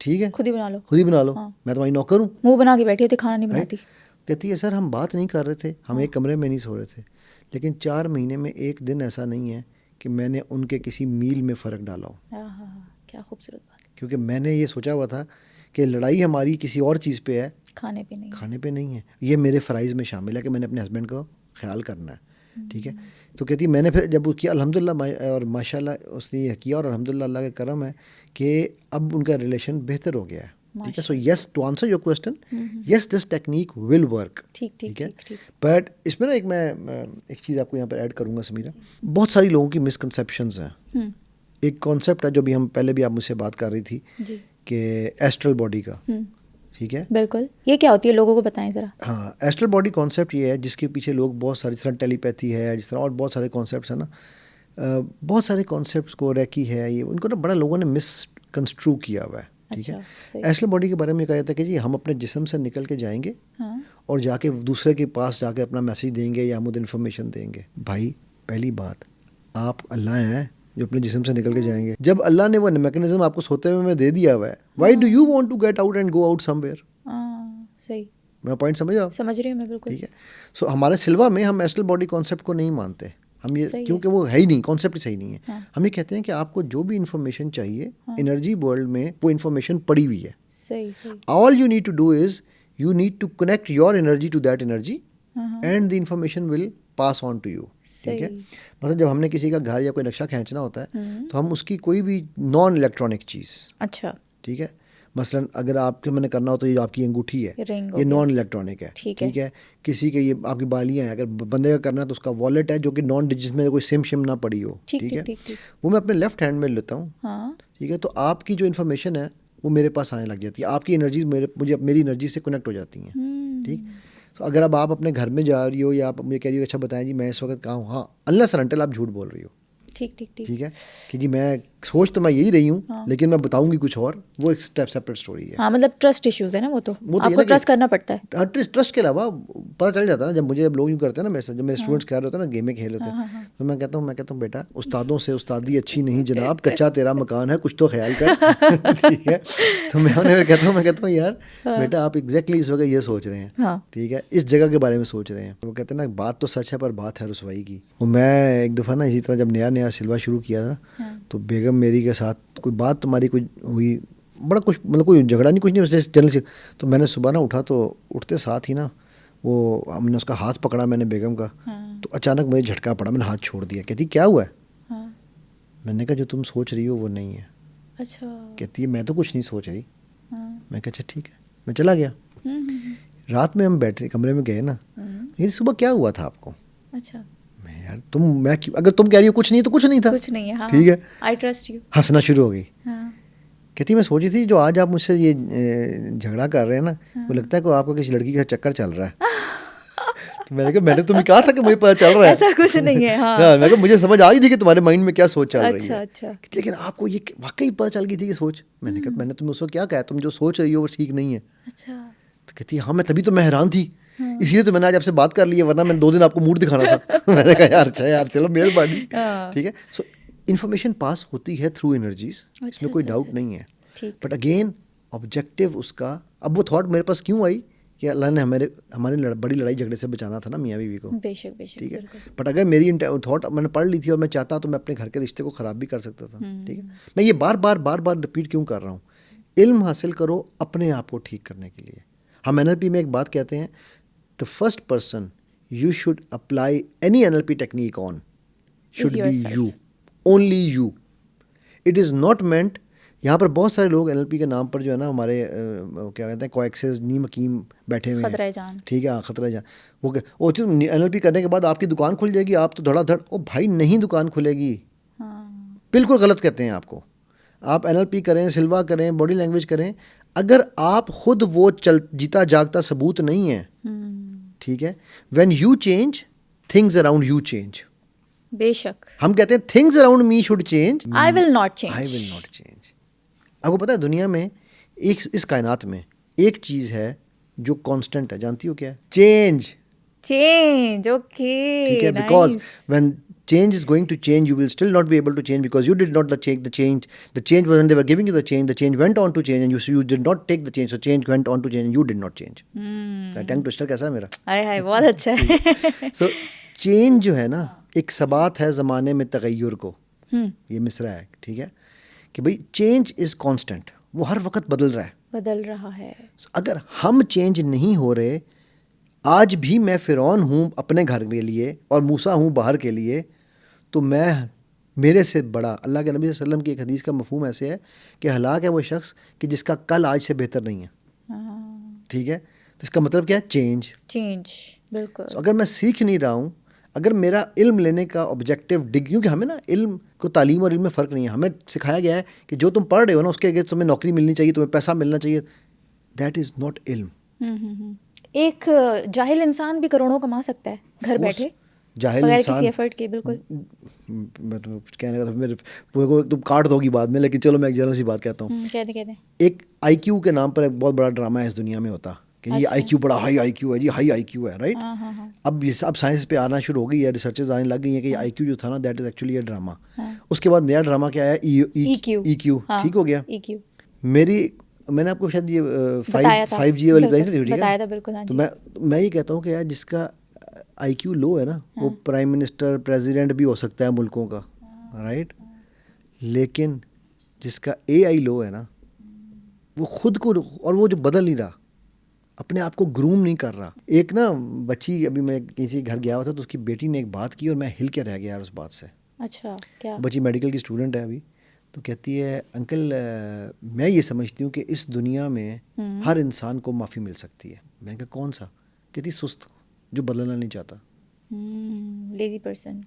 ٹھیک ہے, خود ہی بنا لو, میں تمہاری نوکر ہوں, منہ بنا کے بیٹھی ہوتی, کھانا نہیں بناتی. کہتی ہے سر ہم بات نہیں کر رہے تھے, ہم ایک کمرے میں نہیں سو رہے تھے, لیکن 4 مہینے میں ایک دن ایسا نہیں ہے کہ میں نے ان کے کسی میل میں فرق ڈالا ہو. کیا خوبصورت بات. کیونکہ میں نے یہ سوچا ہوا تھا کہ لڑائی ہماری کسی اور چیز پہ ہے, کھانے پہ نہیں ہے. یہ میرے فرائض میں شامل ہے کہ میں نے اپنے ہسبینڈ کو خیال کرنا ہے. ٹھیک ہے, تو کہتی میں نے پھر جب وہ کیا الحمدللہ اور ماشاء اللہ اس نے یہ کیا, اور الحمدللہ اللہ کا کرم ہے کہ اب ان کا ریلیشن بہتر ہو گیا ہے. ٹھیک ہے, so yes to answer your question, yes this technique will work. ٹھیک ہے, بٹ اس میں نا ایک چیز آپ کو یہاں پر ایڈ کروں گا سمیرہ. بہت ساری لوگوں کی مسکنسیپشنز ہیں. ایک کانسیپٹ ہے جو بھی ہم پہلے بھی آپ مجھ سے بات کر رہی تھی کہ ایسٹرل باڈی کا. ٹھیک ہے, بالکل. یہ کیا ہوتی ہے لوگوں کو بتائیں ذرا. ہاں, ایسٹرل باڈی کانسیپٹ یہ ہے جس کے پیچھے لوگ بہت ساری, جس طرح ٹیلی پیتھی ہے, جس طرح اور بہت سارے کانسیپٹس ہیں نا, بہت سارے کانسیپٹس کو ریکی ہے, یہ ان کو نا بڑا لوگوں نے مس کنسٹرو کیا ہوا ہے. ٹھیک ہے, ایسٹرل باڈی کے بارے میں یہ کہا جاتا ہے کہ جی ہم اپنے جسم سے نکل کے جائیں گے اور جا کے دوسرے کے پاس جا کے اپنا میسیج دیں گے یا ہم انفارمیشن دیں گے. بھائی پہلی بات, آپ اللہ ہیں جو اپنے جسم سے نکل کے جائیں گے. جب اللہ نے وہ میکینزم آپ کو سوتے ہوئے میں دے دیا ہوا ہے, why do you want to get out and go out somewhere. صحیح, میرا پوائنٹ سمجھ رہی ہوں میں بالکل. ٹھیک ہے, سو ہمارے سلوا میں ہم ایسٹرل باڈی کانسیپٹ کو نہیں مانتے ہم, یہ کیونکہ وہ ہے ہی نہیں, کانسیپٹ صحیح نہیں ہے. ہم یہ کہتے ہیں کہ آپ کو جو بھی انفارمیشن چاہیے انرجی ورلڈ میں وہ انفارمیشن پڑی ہوئی ہے. All you need to do is you need to connect your energy to that energy and the information will pass on to you. ٹھیک ہے, مطلب جب ہم نے کسی کا گھر یا کوئی نقشہ کھینچنا ہوتا ہے تو ہم اس کی کوئی بھی نان الیکٹرانک چیز, اچھا ٹھیک ہے, مثلاً اگر آپ کے میں نے کرنا ہو تو یہ آپ کی انگوٹھی ہے, یہ نان الیکٹرانک ہے. ٹھیک ہے, کسی کے یہ آپ کی بالیاں ہیں, اگر بندے کا کرنا ہے تو اس کا والیٹ ہے جو کہ نان, جس میں کوئی سم شم نہ پڑی ہو. ٹھیک ہے, وہ میں اپنے لیفٹ ہینڈ میں لیتا ہوں. ٹھیک ہے, تو آپ کی جو انفارمیشن ہے وہ میرے پاس آنے لگ جاتی ہے, آپ کی انرجی میری انرجی سے کنیکٹ ہو جاتی ہیں. ٹھیک, تو اگر اب آپ اپنے گھر میں جا رہی ہو یا آپ مجھے کہہ رہی ہو اچھا بتائیں جی میں اس وقت کہاں ہوں, ہاں اللہ سر انٹل آپ جھوٹ بول رہی ہو. ٹھیک ٹھیک ٹھیک. ٹھیک ہے کہ جی میں سوچ تو میں یہی رہی ہوں لیکن میں بتاؤں گی کچھ اور, وہ ایک سیپریٹ اسٹوری ہے. ہاں مطلب ٹرسٹ ایشوز ہے نا, وہ تو آپ کو ٹرسٹ کرنا پڑتا ہے. ٹرسٹ کے علاوہ پتہ چل جاتا ہے نا, جب لوگ یوں کرتے ہیں نا میرے ساتھ, جب میرے اسٹوڈنٹس کہہ رہے ہوتے ہیں نا گیمیں کھیل ہوتے ہیں, تو میں کہتا ہوں بیٹا استادوں سے استادی اچھی نہیں جناب, کچا تیرا مکان ہے, کچھ تو خیال کر. ٹھیک ہے, تو میں انہیں کہتا ہوں یار بیٹا آپ ایگزیکٹلی اس وقت یہ سوچ رہے ہیں, ٹھیک ہے, اس جگہ کے بارے میں سوچ رہے ہیں. وہ کہتے ہیں نا بات تو سچ ہے پر بات ہے رسوائی کی. وہ میں ایک دفعہ نا اسی طرح جب نیا سلوا شروع کیا تھا, تو بیگم میری کے ساتھ کوئی بات تمہاری کوئی ہوئی, بڑا کچھ مطلب کوئی جھگڑا نہیں, کچھ نہیں, جنرل سے. تو میں نے صبح نا اٹھا, تو اٹھتے ساتھ ہی نا وہ ہم نے اس کا ہاتھ پکڑا, میں نے بیگم کا, تو اچانک مجھے جھٹکا پڑا, میں نے ہاتھ چھوڑ دیا. کہتی کیا ہوا ہے؟ میں نے کہا جو تم سوچ رہی ہو وہ نہیں ہے. اچھا. کہتی ہے میں تو کچھ نہیں سوچ رہی. میں کہا اچھا ٹھیک ہے, میں چلا گیا. رات میں ہم بیٹھے کمرے میں گئے نا, یہ صبح کیا ہوا تھا آپ کو؟ اچھا. یار میں اگر تم کہہ رہی ہو کچھ نہیں تو کچھ نہیں تھا, کچھ نہیں ہے. ٹھیک ہے, آئی ٹرسٹ یو. ہنسنا شروع ہو گئی. کہتی میں سوچی تھی جو آج آپ مجھ سے یہ جھگڑا کر رہے ہیں نا, وہ لگتا ہے کہ آپ کو کسی لڑکی کا چکر چل رہا ہے. تو میں نے کہا میں نے تمہیں کہا تھا کہ مجھے پتہ چل رہا ہے, ایسا کچھ نہیں ہے. میں نے کہا مجھے سمجھ آ گئی تھی کہ تمہارے مائنڈ میں کیا سوچ چل رہی ہے. اچھا. لیکن آپ کو یہ واقعی پتہ چل گئی تھی کہ سوچ. میں نے کہا میں نے تمہیں اس کو کیا کہا, تم جو سوچ رہی ہو وہ ٹھیک نہیں ہے. اچھا. تو کہتی ہاں میں تبھی تو میں حیران تھی, اسی لیے تو میں نے آج آپ سے بات کر لی ہے, ورنہ میں نے 2 دن آپ کو موڈ دکھانا تھا. میں نے کہا یار اچھا یار چلو مہربانی. ٹھیک ہے, سو انفارمیشن پاس ہوتی ہے تھرو انرجیز, اس میں کوئی ڈاؤٹ نہیں ہے. بٹ اگین آبجیکٹیو اس کا, اب وہ تھاٹ میرے پاس کیوں آئی کہ اللہ نے ہماری بڑی لڑائی جھگڑے سے بچانا تھا نا میاں بیوی کو. بے شک. ٹھیک ہے, بٹ اگر میری تھاٹ میں نے پڑھ لی تھی اور میں چاہتا تو میں اپنے گھر کے رشتے کو خراب بھی کر سکتا تھا. ٹھیک ہے, میں یہ بار بار رپیٹ کیوں کر رہا ہوں؟ علم حاصل کرو اپنے آپ کو ٹھیک کرنے کے لیے. ہم NLP میں ایک بات کہتے ہیں, the first person you should apply any NLP technique on should be you, only you. It is not meant, یہاں پر بہت سارے لوگ NLP کے نام پر جو ہے نا ہمارے کیا کہتے ہیں کویکسز نیم حکیم بیٹھے ہوئے ہیں. خطرہ جان. ٹھیک ہے, ہاں خطرہ جان. وہ NLP کرنے کے بعد آپ کی دکان کھل جائے گی, آپ تو دھڑا دھڑ. او بھائی نہیں دکان کھلے گی, بالکل غلط کہتے ہیں آپ کو. آپ NLP کریں, سلوا کریں, باڈی لینگویج کریں, اگر آپ خود وہ جیتا جاگتا ثبوت نہیں ہے, ٹھیک ہے, when you change things around you change. بے شک. ہم کہتے ہیں things around me should change, I will not change. آپ کو پتا ہے دنیا میں اس کائنات میں ایک چیز ہے جو کانسٹنٹ ہے, جانتی ہو کیا ہے؟ چینج. اوکے. ٹھیک ہے, because when change is going to change, you will still not be able to change because you did not take the change. The change was when they were giving you the change went on to change and you did not take the change, so change went on to change and you did not change. tongue twister کیسا ہے میرا؟ ہائے بہت اچھا ہے. so change جو ہے نا ایک ثبات ہے زمانے میں تغیر کو, یہ مصرع ہے, ٹھیک ہے, کہ بھئی change is constant, وہ ہر وقت بدل رہا ہے. اگر ہم چینج نہیں ہو رہے, آج بھی میں فرعون ہوں اپنے گھر کے لیے اور موسیٰ ہوں باہر کے لیے, تو میرے سے بڑا اللہ کے نبی صلی اللہ علیہ وسلم کی ایک حدیث کا مفہوم ایسے ہے کہ ہلاک ہے وہ شخص کہ جس کا کل آج سے بہتر نہیں ہے. ٹھیک ہے, تو اس کا مطلب کیا ہے؟ چینج. بالکل. اگر میں سیکھ نہیں رہا ہوں, اگر میرا علم لینے کا آبجیکٹیو کیونکہ ہمیں نا علم کو تعلیم اور علم میں فرق نہیں ہے. ہمیں سکھایا گیا ہے کہ جو تم پڑھ رہے ہو نا اس کے اگے تمہیں نوکری ملنی چاہیے, تمہیں پیسہ ملنا چاہیے. دیٹ از ناٹ علم. ایک جاہل انسان بھی کروڑوں کما سکتا ہے گھر بیٹھے, جاہل انسان کسی ایفرٹ کے. بالکل. میں تو کہنے کا میرے تم کاٹ دو گی بعد میں, لیکن چلو میں ایک جنرل سی بات کہتا ہوں. کہہ دیں. ایک IQ کے نام پر ایک بہت بڑا ڈرامہ ہے اس دنیا میں ہوتا کہ جی IQ بڑا ہائی IQ ہے, جی ہائی IQ ہے, رائٹ. اب سائنس پہ آنا شروع ہو گئی ہے, ریسرچز آنے لگ گئی ہیں کہ IQ جو تھا نا that is actually a drama. اس کے بعد نیا ڈرامہ کیا آیا؟ EQ. ٹھیک ہو گیا. میں نے آپ کو شاید یہ 5G والی بتائی تھی, ٹھیک ہے. تو میں یہ کہتا ہوں کہ یار جس کا IQ لو ہے نا وہ پرائم منسٹر پریزیڈنٹ بھی ہو سکتا ہے ملکوں کا, رائٹ. لیکن جس کا AI لو ہے نا وہ خود کو, اور وہ جو بدل نہیں رہا, اپنے آپ کو گروم نہیں کر رہا. ایک نا بچی, ابھی میں کسی گھر گیا ہوا تھا تو اس کی بیٹی نے ایک بات کی اور میں ہل کے رہ گیا یار اس بات سے. اچھا, کیا؟ بچی میڈیکل کی اسٹوڈنٹ ہے ابھی, تو کہتی ہے انکل میں یہ سمجھتی ہوں کہ اس دنیا میں ہر انسان کو معافی مل سکتی ہے. میں نے کہا کون سا؟ کہتی سست, جو بدلنا نہیں چاہتا. Lazy person.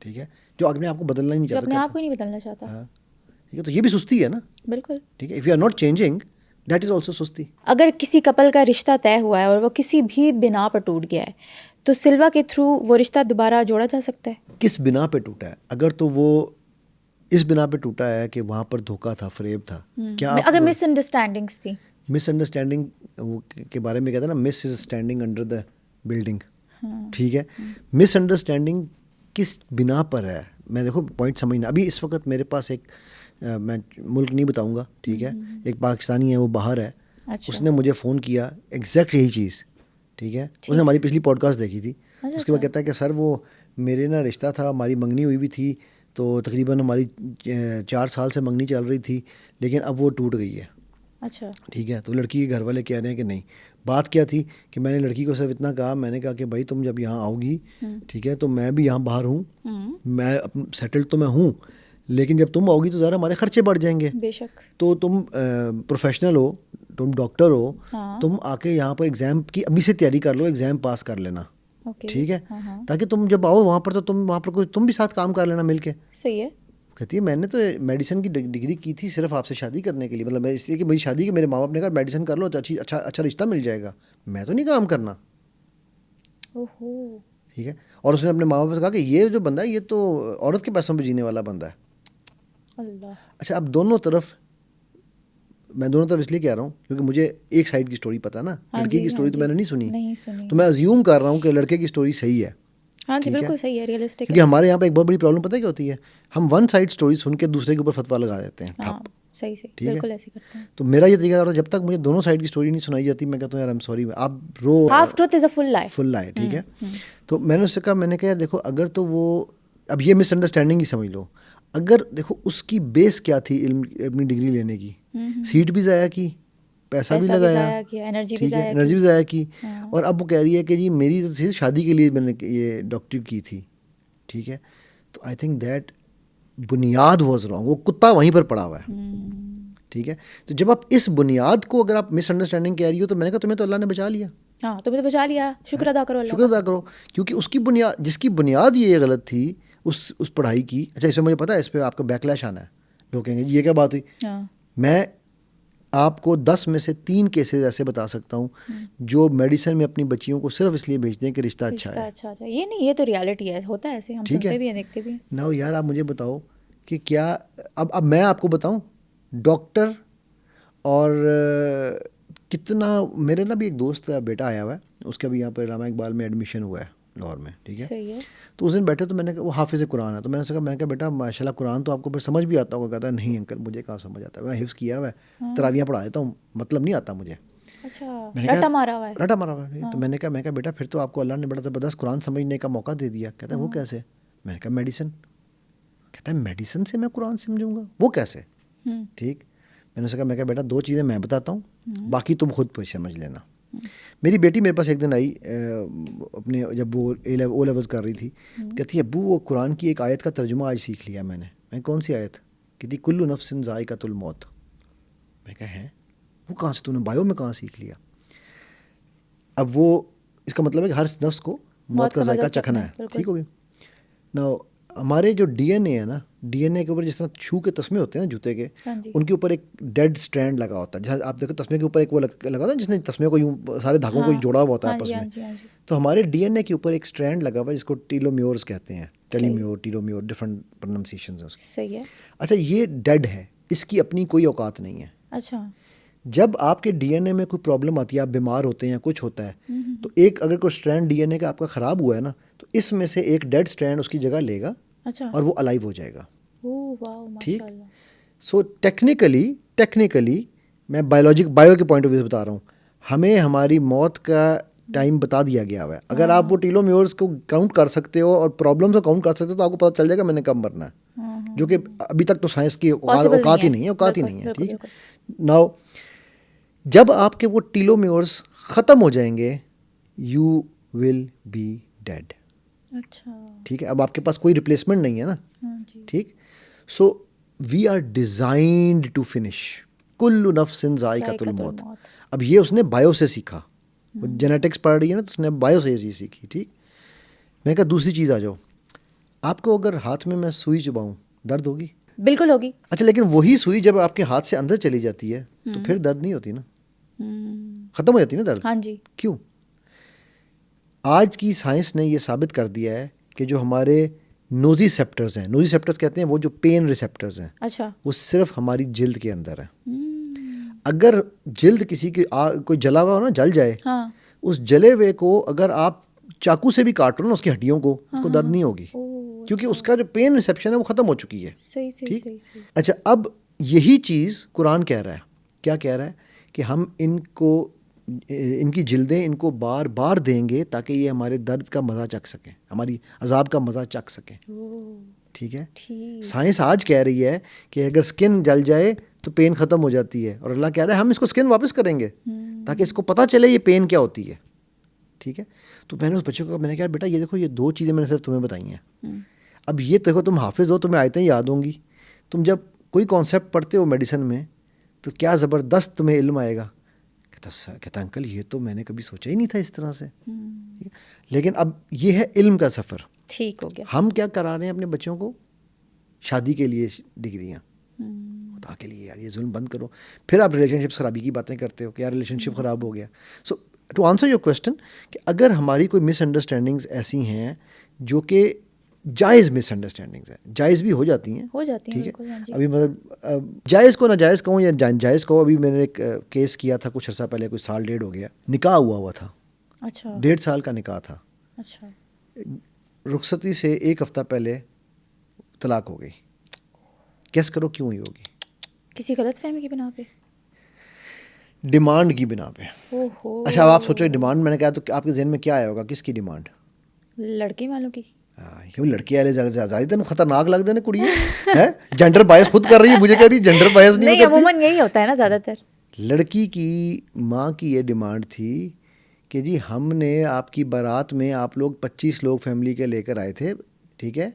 ٹھیک ہے, جو اپنے آپ کو بدلنا ہی نہیں چاہتا, اپنے آپ کو نہیں بدلنا چاہتا. ہاں ٹھیک ہے, تو یہ بھی سستی ہے نا. بالکل ٹھیک ہے. If you are not changing that is also سستی. اگر کسی کپل کا رشتہ طے ہوا ہے اور وہ کسی بھی بنا پر ٹوٹ گیا ہے, تو سلوا کے تھرو وہ رشتہ دوبارہ جوڑا جا سکتا ہے؟ کس بنا پہ ٹوٹا ہے؟ اگر تو وہ اس بنا پہ ٹوٹا ہے کہ وہاں پر دھوکہ تھا، فریب تھا، کیا اگر مس انڈرسٹینڈنگس تھی، مس انڈرسٹینڈنگ کے بارے میں کہتے ہیں نا، miss is standing under the building, ٹھیک ہے، مس انڈرسٹینڈنگ کس بنا پر ہے؟ میں دیکھو پوائنٹ سمجھنا، ابھی اس وقت میرے پاس ایک، میں ملک نہیں بتاؤں گا، ٹھیک ہے، ایک پاکستانی ہے، وہ باہر ہے، اس نے مجھے فون کیا ایگزیکٹ یہی چیز، ٹھیک ہے، اس نے ہماری پچھلی پوڈ کاسٹ دیکھی تھی، اس کے بعد کہتا ہے کہ سر وہ میرے نا رشتہ تھا، ہماری منگنی ہوئی بھی تھی، تو تقریباً ہماری 4 سال سے منگنی چل رہی تھی، لیکن اب وہ ٹوٹ گئی ہے. اچھا ٹھیک ہے، تو لڑکی کے گھر والے کہہ رہے ہیں کہ نہیں. بات کیا تھی کہ میں نے لڑکی کو صرف اتنا کہا، میں نے کہا کہ بھائی تم جب یہاں آؤ گی، ٹھیک ہے، تو میں بھی یہاں باہر ہوں، میں سیٹلڈ تو میں ہوں، لیکن جب تم آؤ گی تو ذرا ہمارے خرچے بڑھ جائیں گے. بے شک. تو تم پروفیشنل ہو، تم ڈاکٹر ہو، تم آ کے یہاں پر ایگزام کی ابھی سے تیاری کر لو، ایگزام پاس کر لینا، ٹھیک ہے، تاکہ تم جب آؤ وہاں پر تو تم وہاں پر کوئی تم بھی ساتھ کام کر لینا مل کے. صحیح ہے. کہتی ہے میں نے تو میڈیسن کی ڈگری کی تھی صرف آپ سے شادی کرنے کے لیے، مطلب اس لیے کہ میری شادی کے میرے ماں باپ نے کہا میڈیسن کر لو تو اچھا رشتہ مل جائے گا، میں تو نہیں کام کرنا. ٹھیک ہے، اور اس نے اپنے ماں باپ سے کہا کہ یہ جو بندہ ہے یہ تو عورت کے پیسوں پہ جینے والا بندہ ہے. اللہ. اچھا، اب دونوں طرف، میں دونوں طرف اس لیے کہہ رہا ہوں کیونکہ مجھے ایک سائڈ کی سٹوری پتہ ہے نا، لڑکی کی سٹوری تو میں نے نہیں سنی، تو میں ازیوم کر رہا ہوں کہ لڑکے کی سٹوری صحیح ہے. ہاں جی بالکل صحیح ہے، ریئلسٹک. کیونکہ ہمارے یہاں پہ ایک بہت بڑی پرابلم پتہ ہے کیا ہوتی ہے، ہم ون سائڈ سٹوری سن کے دوسرے کے اوپر فتویٰ لگا دیتے ہیں. ہاں صحیح سے، بالکل ایسے کرتے ہیں. تو میرا یہ طریقہ ہوتا ہے، جب تک مجھے دونوں سائڈ کی سٹوری نہیں سنائی جاتی میں کہتا ہوں یار ایم سوری، آپ رو، ہاف ٹروتھ از اے فل لائے، فل لائے، ٹھیک ہے. تو میں نے اس سے کہا، میں نے کہا یار دیکھو اگر تو وہ، اب یہ مس انڈرسٹینڈنگ ہی سمجھ لو، اگر دیکھو اس کی بیس کیا تھی علم، اپنی ڈگری لینے کی، سیٹ بھی ضائع کی، پیسہ بھی لگایا، انرجی بھی ضائع کی، اور اب وہ کہہ رہی ہے کہ جی میری تو شادی کے لیے میں نے یہ ڈاکٹری کی تھی. ٹھیک ہے، تو آئی تھنک دیٹ بنیاد واز رانگ، وہ کتا وہیں پر پڑا ہوا ہے. ٹھیک ہے، تو جب آپ اس بنیاد کو اگر آپ مس انڈرسٹینڈنگ کہہ رہی ہو تو میں نے کہا تمہیں تو اللہ نے بچا لیا. ہاں تمہیں تو بچا لیا، شکر ادا کرو، شکر ادا کرو، کیونکہ اس کی بنیاد، جس کی بنیاد یہ غلط تھی اس پڑھائی کی. اچھا اس میں مجھے پتا ہے اس پہ آپ کا بیکلیش آنا ہے، لوگ کہیں گے یہ کیا بات ہوئی. میں آپ کو 10 میں سے 3 کیسز ایسے بتا سکتا ہوں جو میڈیسن میں اپنی بچیوں کو صرف اس لیے بھیجتے ہیں کہ رشتہ اچھا ہے. یہ نہیں، یہ تو ریالٹی ہے، ہوتا ہے ایسے، ہم سنتے بھی ہیں، دیکھتے بھی ہیں. نہ یار آپ مجھے بتاؤ کہ کیا اب میں آپ کو بتاؤں، ڈاکٹر اور کتنا، میرے نا بھی ایک دوست کا بیٹا آیا ہوا ہے، اس کا بھی یہاں پہ علامہ اقبال میں ایڈمیشن ہوا ہے لاہور میں. ٹھیک ہے، تو اس دن بیٹھے تو میں نے کہا وہ حافظ قرآن ہے، تو میں نے کہا، میں نے کہا بیٹا ماشاء اللہ قرآن تو آپ کو پھر سمجھ بھی آتا ہوگا. کہتا ہے نہیں انکل مجھے کہاں سمجھ آتا ہے، میں حفظ کیا ہوا ہے، تراویحیں پڑھا دیتا ہوں، مطلب نہیں آتا مجھے. اچھا، رٹا مارا ہوا ہے. تو میں نے کہا بیٹا پھر تو آپ کو اللہ نے بڑا زبردست قرآن سمجھنے کا موقع دے دیا. کہتا ہے وہ کیسے؟ میں نے کہا میڈیسن. کہتا ہے میڈیسن سے میں قرآن سمجھوں گا، وہ کیسے؟ ٹھیک، میں نے کہا، میں کہا بیٹا 2 چیزیں میں بتاتا ہوں، باقی تم خود پہ سمجھ لینا. میری بیٹی میرے پاس ایک دن آئی، اپنے جب وہ او لیولز کر رہی تھی، کہتی ہے ابو وہ قرآن کی ایک آیت کا ترجمہ آج سیکھ لیا میں نے. کون سی آیت؟ کہتی کل نفس ذائقۃ الموت. میں کہا ہے وہ کہاں سے تو نے بایو میں کہاں سیکھ لیا؟ اب وہ اس کا مطلب ہے کہ ہر نفس کو موت کا ذائقہ چکھنا ہے. ٹھیک ہو گئی نا. ہمارے جو ڈی این اے ہے نا، ڈی این اے کے اوپر جس طرح شو کے تسمے ہوتے ہیں نا جوتے کے، ان کے اوپر ایک ڈیڈ اسٹرینڈ لگا ہوتا ہے. جیسے آپ دیکھو تسمے کے اوپر ایک وہ لگا ہوتا ہے جس نے تسمے کو یوں سارے دھاگوں کو جوڑا ہوا ہوتا ہے آپس میں. تو ہمارے ڈی این اے کے اوپر ایک اسٹرینڈ لگا ہوا ہے جس کو ٹیلومیورز کہتے ہیں، ٹیلیمیور، ٹیلومیور، ڈفرنٹ پروننسیشنز ہیں اس کی. صحیح ہے. اچھا یہ ڈیڈ ہے، اس کی اپنی کوئی اوقات نہیں ہے. اچھا، جب آپ کے ڈی این اے میں کوئی پرابلم آتی ہے، آپ بیمار ہوتے ہیں، کچھ ہوتا ہے، تو ایک اگر کوئی اسٹرینڈ ڈی این اے کا آپ کا خراب ہوا ہے نا، تو اس میں سے ایک ڈیڈ اسٹرینڈ اس کی جگہ لے گا اور وہ الائیو ہو جائے گا. ٹھیک، سو ٹیکنیکلی میں بایو کے پوائنٹ آف ویو سے بتا رہا ہوں، ہمیں ہماری موت کا ٹائم بتا دیا گیا ہوا ہے. اگر آپ وہ ٹیلومیورز کو کاؤنٹ کر سکتے ہو اور پرابلمس کو کاؤنٹ کر سکتے ہو تو آپ کو پتہ چل جائے گا میں نے کب مرنا ہے، جو کہ ابھی تک تو سائنس کی اوقات ہی نہیں ہے. ٹھیک ہے، ناؤ جب آپ کے وہ ٹیلومیورز ختم ہو جائیں گے یو ول بی ڈیڈ. اچھا، ٹھیک ہے، اب آپ کے پاس کوئی ریپلیسمنٹ نہیں ہے نا. ٹھیک، so we are designed to finish, کل نفس ذائقۃ الموت. اب یہ اس نے بایو سے سیکھا، جینیٹکس پڑھ رہی ہے نا تو اس نے بایو سے یہ چیز سیکھی. ٹھیک، میں کہا دوسری چیز آ جاؤ، آپ کو اگر ہاتھ میں سوئی چباؤں درد ہوگی؟ بالکل ہوگی. اچھا، لیکن وہی سوئی جب آپ کے ہاتھ سے اندر چلی جاتی ہے تو پھر درد نہیں ہوتی نا، ختم ہو جاتی نا درد. ہاں جی. کیوں؟ آج کی سائنس نے یہ ثابت کر دیا ہے کہ جو ہمارے نوزی سیپٹرز ہیں, نوزی سیپٹرز کہتے ہیں وہ جو پین ریسیپٹرز ہیں, اچھا, وہ صرف ہماری جلد کے اندر ہیں. اگر جلد کسی کی کوئی جلا ہوا ہو نا, جل جائے, اس جلے ہوئے کو اگر آپ چاقو سے بھی کاٹ رہے ہو نا اس کی ہڈیوں کو, اس کو درد نہیں ہوگی, کیونکہ اس کا جو پین ریسیپشن ہے وہ ختم ہو چکی ہے. ٹھیک. اچھا, اب یہی چیز قرآن کہہ رہا ہے. کیا کہہ رہا ہے؟ کہ ہم ان کو, ان کی جلدیں ان کو بار بار دیں گے تاکہ یہ ہمارے درد کا مزہ چکھ سکیں, ہماری عذاب کا مزہ چکھ سکیں. ٹھیک ہے. سائنس آج کہہ رہی ہے کہ اگر سکن جل جائے تو پین ختم ہو جاتی ہے, اور اللہ کہہ رہا ہے ہم اس کو سکن واپس کریں گے تاکہ اس کو پتہ چلے یہ پین کیا ہوتی ہے. ٹھیک ہے. تو میں نے اس بچے کو, میں نے کہا بیٹا یہ دیکھو یہ 2 چیزیں میں نے صرف تمہیں بتائی ہیں. اب یہ دیکھو تم حافظ ہو, تمہیں آیتیں یاد ہوں گی, تم جب کوئی کانسیپٹ پڑھتے ہو میڈیسن میں تو کیا زبردست تمہیں علم آئے گا. کہتا انکل یہ تو میں نے کبھی سوچا ہی نہیں تھا اس طرح سے. لیکن اب یہ ہے علم کا سفر. ٹھیک ہو گیا. ہم کیا کرا رہے ہیں اپنے بچوں کو؟ شادی کے لیے ڈگریاں, خدا کے لیے یار یہ ظلم بند کرو. پھر آپ ریلیشن شپس خرابی کی باتیں کرتے ہو کہ یار ریلیشن شپ خراب ہو گیا. سو ٹو آنسر یور کویسچن, کہ اگر ہماری کوئی مس انڈرسٹینڈنگز ایسی ہیں جو کہ جائز مس انڈرسٹینڈنگز ہیں, جائز بھی ہو جاتی ہیں, ٹھیک ہے. ابھی مطلب جائز کو ناجائز کہوں یا جائز کہوں, ابھی میں نے ایک کیس کیا تھا کچھ عرصہ پہلے, کچھ سال 1.5 ہو گیا, نکاح ہوا تھا. اچھا. 1.5 سال کا نکاح تھا. اچھا. رخصتی سے 1 ہفتہ پہلے طلاق ہو گئی. گیس کرو کیوں ہوئی ہوگی؟ کسی غلط فہمی کی بنا پہ, ڈیمانڈ کی بنا پہ. اچھا اب آپ سوچو ڈیمانڈ, میں نے کہا تو آپ کے ذہن میں کیا آیا ہوگا, کس کی ڈیمانڈ؟ لڑکے والوں کی. کیوں لڑکی والے زیادہ تین خطرناک لگ دے نا کڑی ہے, جینڈر بائز خود کر رہی ہے, مجھے کہہ رہی جینڈر بائز نہیں کرتی. عموماً یہی ہوتا ہے نا زیادہ تر. لڑکی کی ماں کی یہ ڈیمانڈ تھی کہ جی ہم نے آپ کی بارات میں, آپ لوگ 25 لوگ فیملی کے لے کر آئے تھے, ٹھیک ہے,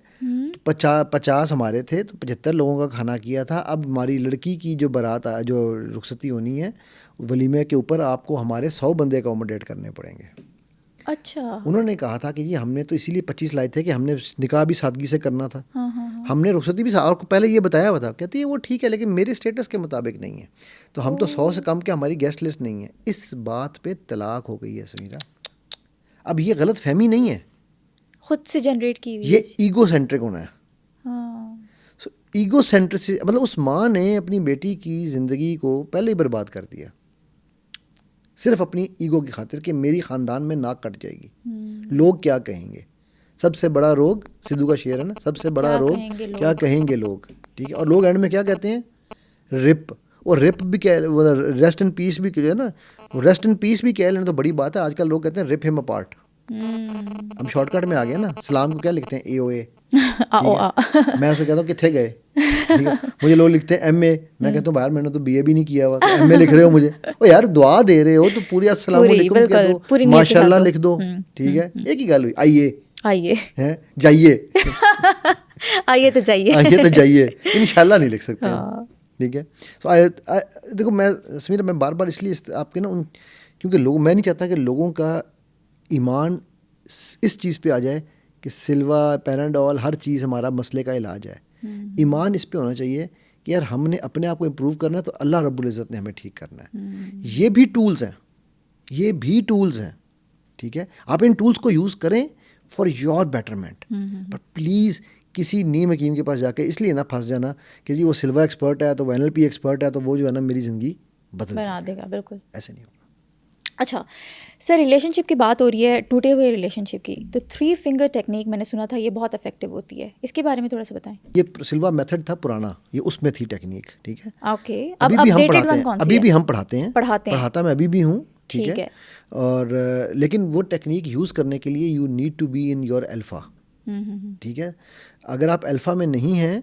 50 ہمارے تھے, تو 75 لوگوں کا کھانا کیا تھا. اب ہماری لڑکی کی جو بارات جو رخصتی ہونی ہے ولیمے کے اوپر آپ کو ہمارے 100 بندے اکوموڈیٹ کرنے پڑیں گے. اچھا. انہوں نے کہا تھا کہ جی ہم نے تو اسی لیے 25 لائے تھے کہ ہم نے نکاح بھی سادگی سے کرنا تھا, ہم نے رخصتی بھی اور پہلے یہ بتایا ہوا تھا. کہتی ہے وہ ٹھیک ہے لیکن میرے اسٹیٹس کے مطابق نہیں ہے, تو ہم تو 100 سے کم کے ہماری گیسٹ لسٹ نہیں ہے. اس بات پہ طلاق ہو گئی ہے سمیرہ. اب یہ غلط فہمی نہیں ہے, خود سے جنریٹ کی ہوئی, یہ ایگو سینٹرک ہونا ہے. سو ایگو سینٹرک سے مطلب اس ماں نے اپنی بیٹی کی زندگی کو پہلے ہی برباد کر دیا, صرف اپنی ایگو کی خاطر کہ میری خاندان میں ناک کٹ جائے گی, لوگ کیا کہیں گے. سب سے بڑا روگ, سدھو کا شعر ہے نا, سب سے بڑا روگ کیا کہیں گے لوگ. ٹھیک ہے. اور لوگ اینڈ میں کیا کہتے ہیں؟ رپ. اور رپ بھی کہہ, ریسٹ ان پیس بھی ہے نا, ریسٹ ان پیس بھی کہہ لینا تو بڑی بات ہے. آج کل لوگ کہتے ہیں رپ ہم اپارٹ. ہم شارٹ کٹ میں آ گئے نا, سلام کو کیا لکھتے ہیں؟ اے او اے. میں اسے کہتا ہوں کتنے گئے, ٹھیک ہے. مجھے لوگ لکھتے ہیں ایم اے, میں کہتا ہوں باہر میں نے تو بی اے بھی نہیں کیا ہوا, ایم اے لکھ رہے ہو مجھے. او یار دعا دے رہے ہو تو پوری السلام علیکم کہہ دو, ماشاء اللہ لکھ دو. ٹھیک ہے, ایک ہی گل ہوئی. آئیے جائیے, آئیے تو جائیے, آئیے تو جائیے, انشاءاللہ نہیں لکھ سکتے. ٹھیک ہے. سو دیکھو میں سمیرہ میں بار بار اس لیے آپ کے نا کیونکہ لوگ, میں نہیں چاہتا کہ لوگوں کا ایمان اس چیز پہ آ جائے کہ سلوا پیناڈول ہر چیز ہمارا مسئلے کا علاج ہے. ایمان اس پہ ہونا چاہیے کہ یار ہم نے اپنے آپ کو امپروو کرنا ہے تو اللہ رب العزت نے ہمیں ٹھیک کرنا ہے. یہ بھی ٹولز ہیں, یہ بھی ٹولز ہیں. ٹھیک ہے. آپ ان ٹولز کو یوز کریں for your betterment, but please کسی نیم حکیم کے پاس جا کے اس لیے نہ پھنس جانا کہ جی وہ سلوا ایکسپرٹ ہے تو وہ NLP ایکسپرٹ ہے تو وہ جو ہے نا میری زندگی بنا دے گا. بالکل ایسے نہیں ہوگا. اچھا سر, ریلیشن شپ کی بات ہو رہی ہے, ٹوٹے ہوئے ریلیشن شپ کی, تو 3 فنگر ٹیکنیک میں نے سنا تھا یہ بہت افیکٹو ہوتی ہے, اس کے بارے میں تھوڑا سا بتائیں. یہ سلوا میتھڈ تھا پرانا, یہ اس میں تھی ٹیکنیک. ٹھیک ہے. اوکے. ابھی بھی ہم پڑھاتے ہیں, ابھی بھی ہم پڑھاتے ہیں, پڑھاتا میں ابھی بھی ہوں. ٹھیک ہے. اور لیکن وہ ٹیکنیک یوز کرنے کے لیے you need to be in your alpha. ٹھیک ہے. اگر آپ الفا میں نہیں ہیں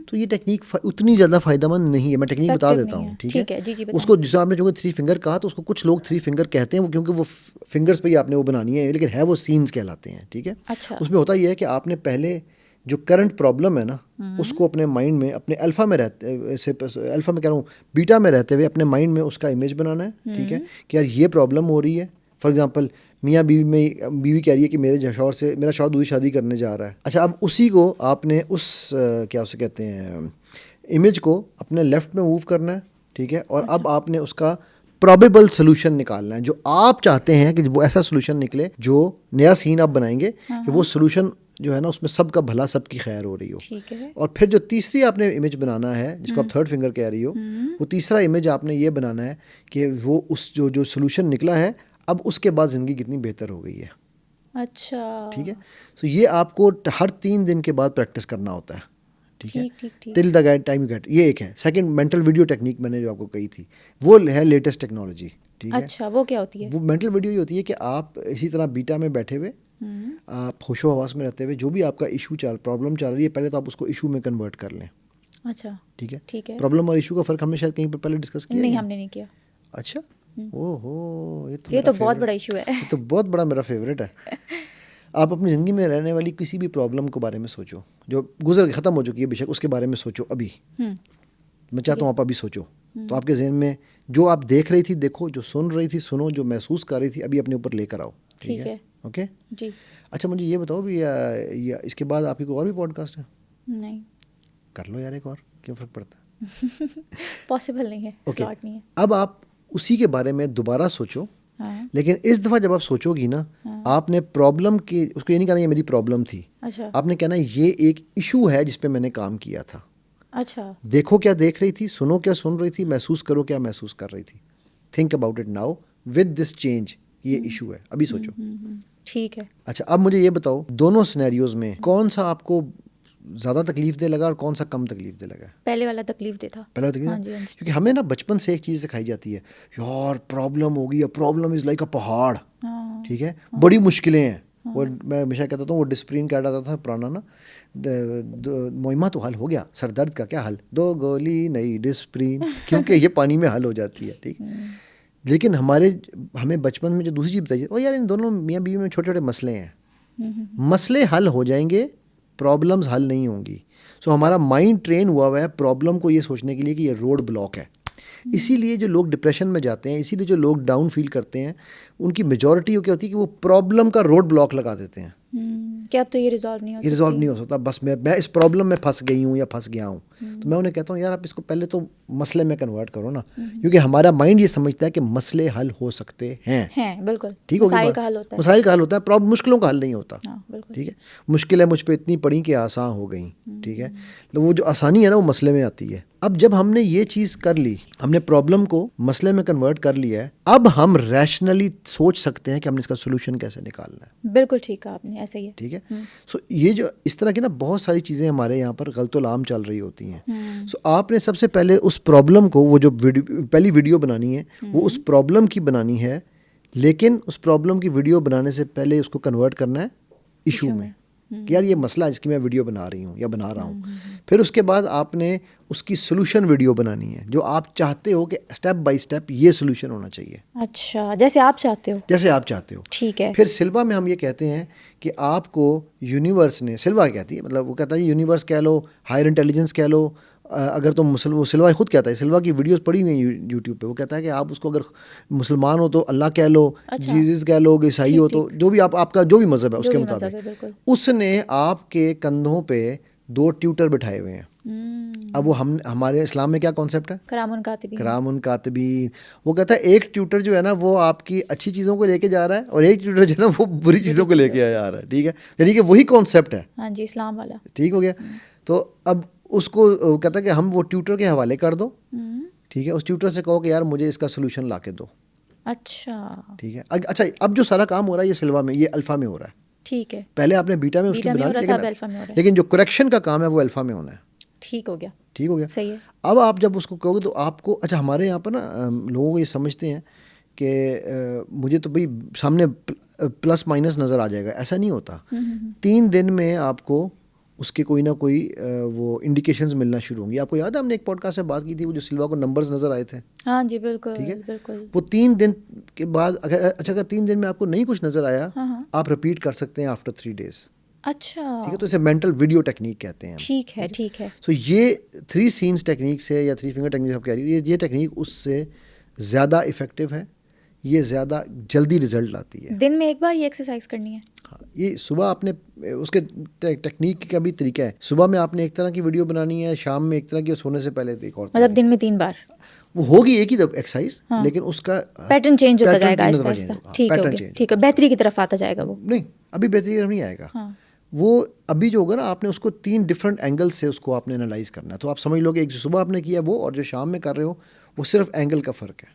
تو یہ ٹیکنیک اتنی زیادہ فائدہ مند نہیں ہے. میں ٹیکنیک بتا دیتا ہوں. ٹھیک ہے. اس کو جس آپ نے جو 3 فنگر کہا تو اس کو کچھ لوگ 3 فنگر کہتے ہیں, وہ کیونکہ وہ فنگرز پہ ہی آپ نے وہ بنانی ہے, لیکن ہے وہ سینز کہلاتے ہیں. ٹھیک ہے. اس میں ہوتا یہ ہے کہ آپ نے پہلے جو کرنٹ پرابلم ہے نا اس کو اپنے مائنڈ میں, اپنے الفا میں رہتے, الفا میں کہہ رہا ہوں بیٹا میں رہتے ہوئے اپنے مائنڈ میں اس کا امیج بنانا ہے. ٹھیک ہے. کہ یار یہ پرابلم ہو رہی ہے. فار ایگزامپل میاں بیوی میں, بیوی کہہ رہی ہے کہ میرے شوہر سے, میرا شوہر دوسری شادی کرنے جا رہا ہے. اچھا اب اسی کو آپ نے اس کیا اسے کہتے ہیں امیج کو اپنے لیفٹ میں موو کرنا ہے. ٹھیک ہے. اور اب آپ نے اس کا probable solution نکالنا ہے, جو آپ چاہتے ہیں کہ وہ ایسا solution نکلے, جو نیا سین آپ بنائیں گے کہ وہ solution جو ہے نا اس میں سب کا بھلا, سب کی خیر ہو رہی ہو. اور پھر جو تیسری آپ نے امیج بنانا ہے جس کو آپ تھرڈ فنگر کہہ رہی ہو, وہ تیسرا امیج آپ نے یہ بنانا ہے کہ وہ اس جو سولوشن نکلا ہے اب اس کے بعد زندگی کتنی بہتر ہو گئی ہے. اچھا, ٹھیک ہے. سو یہ آپ کو ہر 3 دن کے بعد پریکٹس کرنا ہوتا ہے. ٹھیک ہے, ٹل دا گیٹ ٹائم یو گیٹ. یہ ایک ہے. سیکنڈ مینٹل ویڈیو ٹیکنیک میں نے جو آپ کو کہی تھی وہ ہے لیٹسٹ ٹیکنالوجی. ٹھیک ہے. اچھا, وہ کیا ہوتی ہے؟ وہ مینٹل ویڈیو یہ ہوتی ہے کہ آپ اسی طرح بیٹا میں بیٹھے ہوئے, آپ ہوش و حواس میں رہتے ہوئے, جو بھی آپ کا ایشو پرابلم چل رہی ہے پہلے تو آپ اس کو ایشو میں کنورٹ کر لیں. اچھا, ٹھیک ہے. ٹھیک ہے. پرابلم اور ایشو کا فرق ہم نے شاید کہیں پہ پہلے ڈسکس کیا. نہیں, ہم نے نہیں کیا. اچھا, او ہو, یہ تو بہت بڑا ایشو ہے. یہ تو بہت بڑا میرا فیوریٹ ہے. آپ اپنی زندگی میں رہنے والی کسی بھی پرابلم کے بارے میں سوچو, جو گزر ختم ہو چکی ہے بے شک, اس کے بارے میں سوچو ابھی. میں چاہتا ہوں آپ ابھی سوچو, تو آپ کے ذہن میں جو آپ دیکھ رہی تھی دیکھو, جو سن رہی تھی سنو, جو محسوس کر رہی تھی ابھی اپنے اوپر لے کر آؤ. ٹھیک ہے. اوکے جی. اچھا مجھے یہ بتاؤ بھی, اس کے بعد آپ کی کوئی اور بھی پوڈ کاسٹ ہے؟ نہیں. کر لو یار ایک اور, کیوں فرق پڑتا ہے؟ پاسبل نہیں ہے, سلاٹ نہیں ہے. اب آپ اسی کے بارے میں دوبارہ سوچو, لیکن اس دفعہ جب آپ سوچو گی نا, آپ نے پرابلم کی, اس کو یہ نہیں کہنا یہ میری پرابلم تھی. اچھا. آپ نے کہنا یہ ایک ایشو ہے جس پہ میں نے کام کیا تھا. اچھا. دیکھو کیا دیکھ رہی تھی, سنو کیا سن رہی تھی, محسوس کرو کیا محسوس کر رہی تھی. Think about it now with this change. یہ ایشو ہے, ابھی سوچو. ٹھیک ہے. اچھا اب مجھے یہ بتاؤ, دونوں سینیریوز میں کون سا آپ کو زیادہ تکلیف دہ لگا اور کون سا کم تکلیف دہ لگا؟ پہلے والا تکلیف دہ تھا. پہلا تکلیف دہ, کیونکہ ہمیں نا بچپن سے ایک چیز سکھائی جاتی ہے, یار پرابلم ہوگی, پرابلم از لائک اے پہاڑ. ٹھیک ہے, بڑی مشکلیں ہیں. اور میں ہمیشہ کہتا تھا, وہ ڈسپرین کہہ رہا تھا پرانا نا, معمہ تو حل ہو گیا, سر درد کا کیا حل, 2 گولی نئی ڈسپرین, کیونکہ یہ پانی میں حل ہو جاتی ہے. ٹھیک. لیکن ہمیں بچپن میں جو دوسری چیز بتائی, او یار ان دونوں میاں بیوی میں چھوٹے چھوٹے مسئلے ہیں, مسئلے حل ہو جائیں گے, پرابلمز حل نہیں ہوں گی. سو ہمارا مائنڈ ٹرین ہوا ہے پرابلم کو یہ سوچنے کے لیے کہ یہ روڈ بلاک ہے. اسی لیے جو لوگ ڈپریشن میں جاتے ہیں, اسی لیے جو لوگ ڈاؤن فیل کرتے ہیں, ان کی میجورٹی کیا ہوتی ہے کہ وہ پرابلم کا روڈ بلاک لگا دیتے ہیں کہ اب تو یہ ریزالو نہیں ہو سکتا, بس میں اس پرابلم میں پھنس گئی ہوں یا پھنس گیا ہوں. تو میں انہیں کہتا ہوں یار آپ اس کو پہلے تو مسئلے میں کنورٹ کرو نا, کیونکہ ہمارا مائنڈ یہ سمجھتا ہے کہ مسئلے حل ہو سکتے ہیں. بالکل. ٹھیک ہے, مسائل کا حل ہوتا ہے, مشکلوں کا حل نہیں ہوتا. ٹھیک ہے, مشکلیں مجھ پہ اتنی پڑی کہ آسان ہو گئیں. ٹھیک ہے, تو وہ جو آسانی ہے نا وہ مسئلے میں آتی ہے. اب جب ہم نے یہ چیز کر لی, ہم نے پرابلم کو مسئلے میں کنورٹ کر لیا ہے, اب ہم ریشنلی سوچ سکتے ہیں کہ ہم نے اس کا سولوشن کیسے نکالنا ہے. بالکل ٹھیک ہے, آپ نے ایسا ہی ہے. ٹھیک ہے. سو یہ جو اس طرح کی نا بہت ساری چیزیں ہمارے یہاں پر غلط و لام چل رہی ہوتی ہیں. سو آپ نے سب سے پہلے اس پرابلم کو, وہ جو پہلی ویڈیو بنانی ہے وہ اس پرابلم کی بنانی ہے, لیکن اس پرابلم کی ویڈیو بنانے سے پہلے اس کو کنورٹ کرنا ہے ایشو میں, کہ یار یہ مسئلہ ہے جس کی میں ویڈیو بنا رہی ہوں یا بنا رہا ہوں. پھر اس کے بعد آپ نے اس کی سولوشن ویڈیو بنانی ہے, جو آپ چاہتے ہو کہ اسٹیپ بائی اسٹیپ یہ سولوشن ہونا چاہیے. اچھا, جیسے آپ چاہتے ہو. ٹھیک ہے. پھر سلوا میں ہم یہ کہتے ہیں کہ آپ کو یونیورس نے, سلوا کہتی ہے, مطلب وہ کہتا ہے یونیورس کہہ لو, ہائر انٹیلیجنس کہہ لو, اگر تم وہ سلوا خود کہتا ہے, سلوا کی ویڈیوز پڑی ہوئی ہیں یوٹیوب پہ, وہ کہتا ہے کہ آپ اس کو اگر مسلمان ہو تو اللہ کہہ لو, جیزس کہہ لو, عیسائی ہو تو جو بھی آپ کا جو بھی مذہب ہے اس کے مطابق. اس نے آپ کے کندھوں پہ 2 ٹیوٹر بٹھائے ہوئے ہیں. اب وہ ہمارے اسلام میں کیا کانسیپٹ ہے, کرام کاتبین. وہ کہتا ہے ایک ٹیوٹر جو ہے نا وہ آپ کی اچھی چیزوں کو لے کے جا رہا ہے, اور ایک ٹیوٹر جو ہے نا وہ بری چیزوں کو لے کے جا رہا ہے. ٹھیک ہے, یعنی کہ وہی کانسیپٹ ہے. ہاں جی, اسلام والا. ٹھیک ہو گیا. تو اب اس کو کہتا ہے کہ ہم وہ ٹیوٹر کے حوالے کر دو. ٹھیک ہے, اس ٹیوٹر سے کہو کہ یار مجھے اس کا سولوشن لا کے دو. اچھا. ٹھیک ہے. اچھا, اب جو سارا کام ہو رہا ہے یہ سلوا میں, یہ الفا میں ہو رہا ہے. ٹھیک ہے. پہلے آپ نے بیٹا میں اس کی بنا, لیکن جو کریکشن کا کام ہے وہ الفا میں ہونا ہے. ٹھیک ہو گیا. صحیح ہے. اب آپ جب اس کو کہو گے تو آپ کو, اچھا ہمارے یہاں پر نا لوگوں کو یہ سمجھتے ہیں کہ مجھے تو بھائی سامنے پلس مائنس نظر آ جائے گا, ایسا نہیں ہوتا. 3 دن میں آپ کو اس کے کوئی نہ کوئی وہ انڈیکیشنز ملنا شروع ہوں گی. آپ کو یاد ہے ہم نے ایک پوڈ کاسٹ میں بات کی تھی, وہ جو سلوا کو نمبرز نظر آئے تھے. ہاں جی, بالکل. ٹھیک ہے, بالکل. وہ 3 دن کے بعد اگر 3 دن میں آپ کو نہیں کچھ نظر آیا, آپ رپیٹ کر سکتے ہیں آفٹر 3 days. اچھا. ٹھیک ہے, تو اسے مینٹل ویڈیو ٹیکنیک کہتے ہیں. ٹھیک ہے. ٹھیک ہے. سو یہ 3 سینس ٹیکنیک سے یا 3 فنگر ٹیکنیک آپ کہہ رہی ہے, یہ ٹیکنیک اس سے زیادہ افیکٹو ہے, یہ زیادہ جلدی رزلٹ لاتی ہے. دن میں ایک بار یہ ایکسرسائز کرنی ہے. ہاں یہ صبح آپ نے اس کے ٹیکنیک کا بھی طریقہ ہے. صبح میں آپ نے ایک طرح کی ویڈیو بنانی ہے, شام میں ایک طرح کی, سونے سے پہلے ایک اور, مطلب دن میں 3 بار وہ ہوگی ایک ہی ایکسرسائز, لیکن اس کا پیٹرن چینج ہوتا جائے گا آہستہ آہستہ. ٹھیک ہے, ٹھیک ہے, بہتری کی طرف آتا جائے گا. وہ نہیں ابھی بہتری کی طرف نہیں آئے گا. وہ ابھی جو ہوگا نا, آپ نے اس کو 3 ڈفرینٹ اینگل سے اس کو آپ نے انالائز کرنا ہے. تو آپ سمجھ لو کہ ایک جو صبح آپ نے کیا وہ, اور جو شام میں کر رہے ہو وہ صرف اینگل کا فرق ہے.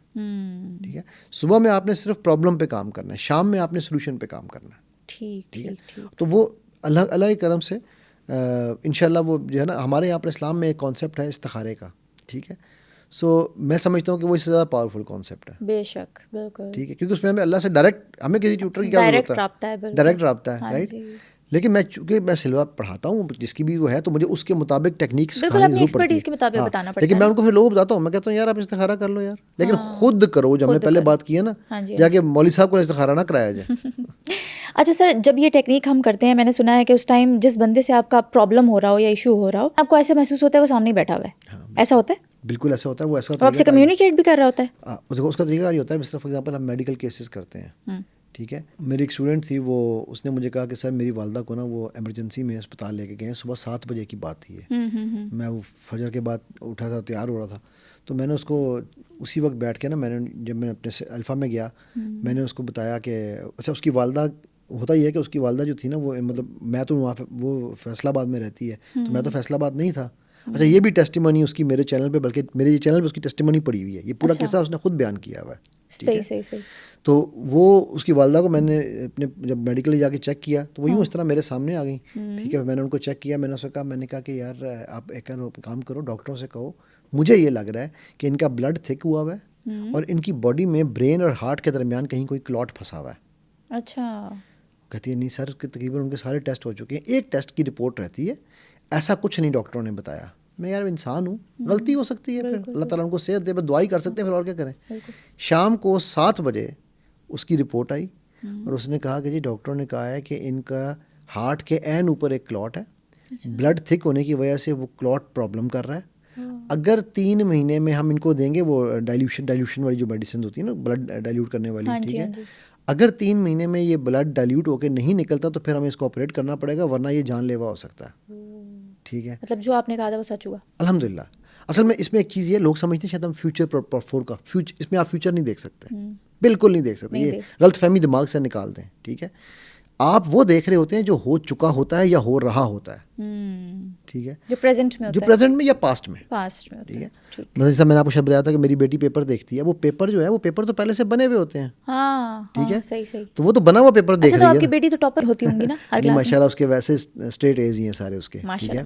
ٹھیک ہے, صبح میں آپ نے صرف پرابلم پہ کام کرنا ہے, شام میں آپ نے سولوشن پہ کام کرنا ہے. ٹھیک ہے. تو وہ اللہ کے کرم سے انشاءاللہ وہ جو ہے نا, ہمارے یہاں پر اسلام میں ایک کانسیپٹ ہے استخارے کا. ٹھیک ہے, سو میں سمجھتا ہوں کہ وہ اس سے زیادہ پاورفل کانسیپٹ ہے. بے شک, بالکل. ٹھیک ہے, کیونکہ اس میں ہمیں اللہ سے ڈائریکٹ, ہمیں کسی ٹیوٹر کی کیا ضرورت ہے, ڈائریکٹ رابطہ ہے, رائٹ. لیکن میں چونکہ میں سلوا پڑھاتا ہوں جس کی بھی وہ ہے, تو مجھے اس کے مطابق ٹیکنیک سکھانی ضرور پڑتی ہے. لیکن میں ان کو پھر لوگوں کو بتاتا ہوں, میں کہتا ہوں یار آپ استخارہ کر لو یار, لیکن خود کرو. جو ہم نے پہلے بات کی ہے نا, جا کے مولوی صاحب کو استخارہ نہ کرایا جائے. اچھا سر, جب یہ ٹیکنیک ہم کرتے ہیں, میں نے سنا ہے کہ اس ٹائم جس بندے سے آپ کا پرابلم ہو رہا ہو یا ایشو ہو رہا ہو, آپ کو ایسے محسوس ہوتا ہے وہ سامنے ہی بیٹھا ہوا ہے, ایسا ہوتا ہے؟ بالکل ایسا ہوتا ہے. وہ ایسا آپ سے کمیونیکیٹ بھی کر رہا ہوتا ہے. اس کا طریقہ یہ ہوتا ہے, مثلا فار ایگزامپل ہم میڈیکل کیسز کرتے ہیں. ٹھیک ہے, میری ایک اسٹوڈنٹ تھی, وہ اس نے مجھے کہا کہ سر میری والدہ کو نا وہ ایمرجنسی میں اسپتال لے کے گئے ہیں, صبح 7 بجے کی بات تھی ہے. میں وہ فجر کے بعد اٹھا تھا, تیار ہو رہا تھا, تو میں نے اس کو اسی وقت بیٹھ کے نا, میں نے جب میں اپنے الفا میں گیا, میں نے اس کو بتایا کہ اچھا اس کی والدہ, ہوتا یہ ہے کہ اس کی والدہ جو تھی نا وہ, مطلب میں تو وہاں وہ فیصل آباد میں رہتی ہے, تو میں تو فیصل آباد نہیں تھا. اچھا یہ بھی ٹیسٹیمونی اس کی میرے چینل پہ, بلکہ میرے چینل پہ اس کی ٹیسٹیمونی پڑی ہوئی ہے. یہ پورا قصہ اس نے خود بیان کیا ہوا ہے. صحیح. تو وہ اس کی والدہ کو میں نے اپنے جب میڈیکل جا کے چیک کیا, تو وہ یوں اس طرح میرے سامنے آ گئیں. ٹھیک ہے, میں نے ان کو چیک کیا, میں نے اس کو کہا, میں نے کہا کہ یار آپ ایک کام کرو, ڈاکٹروں سے کہو, مجھے یہ لگ رہا ہے کہ ان کا بلڈ تھک ہوا ہوا ہے اور ان کی باڈی میں برین اور ہارٹ کے درمیان کہیں کوئی کلاٹ پھنسا ہوا ہے. اچھا. کہتی ہے نہیں سر, تقریباً ان کے سارے ٹیسٹ ہو چکے ہیں, ایک ٹیسٹ کی رپورٹ رہتی ہے, ایسا کچھ نہیں ڈاکٹروں نے بتایا. میں یار انسان ہوں, غلطی ہو سکتی ہے, پھر اللہ تعالیٰ ان کو صحت دے, بس دعا ہی کر سکتے ہیں, پھر اور کیا کریں. شام کو 7 بجے اس کی رپورٹ آئی اور اس نے کہا کہ جی ڈاکٹروں نے کہا ہے کہ ان کا ہارٹ کے عین اوپر ایک کلاٹ ہے, بلڈ تھک ہونے کی وجہ سے وہ کلاٹ پرابلم کر رہا ہے. اگر 3 مہینے میں ہم ان کو دیں گے وہ ڈائلیوشن والی جو میڈیسن ہوتی ہے نا, بلڈ ڈائلیوٹ کرنے والی, ٹھیک ہے, اگر 3 مہینے میں یہ بلڈ ڈائلیوٹ ہو کے نہیں نکلتا تو پھر ہمیں اس کو آپریٹ کرنا پڑے گا, ورنہ یہ جان لیوا ہو سکتا ہے. ٹھیک ہے, مطلب جو آپ نے کہا تھا وہ سچ ہوا الحمدللہ. اصل میں اس میں ایک چیز یہ, لوگ سمجھتے ہیں شاید ہم فیوچر کا اس میں آپ فیوچر نہیں دیکھ سکتے, بالکل نہیں دیکھ سکتے. یہ غلط فہمی دماغ سے نکال دیں. ٹھیک ہے, آپ وہ دیکھ رہے ہوتے ہیں جو ہو چکا ہوتا ہے یا ہو رہا ہوتا ہے. ٹھیک ہے, جو پریزنٹ میں جو پریزنٹ میں یا پاسٹ میں. ٹھیک ہے, مطلب میں نے آپ کو شاید بتایا تھا کہ میری بیٹی پیپر دیکھتی ہے, وہ پیپر جو ہے وہ پیپر تو پہلے سے بنے ہوئے ہوتے ہیں. ٹھیک ہے, صحیح. تو وہ تو بنا ہوا پیپر دیکھ رہی ہے. آپ کی بیٹی تو ٹاپر ہوتی ہوں گی نا ہر کلاس میں. ماشاءاللہ اس کے ویسے اسٹریٹ ایز ہی ہیں سارے اس کے. ٹھیک ہے,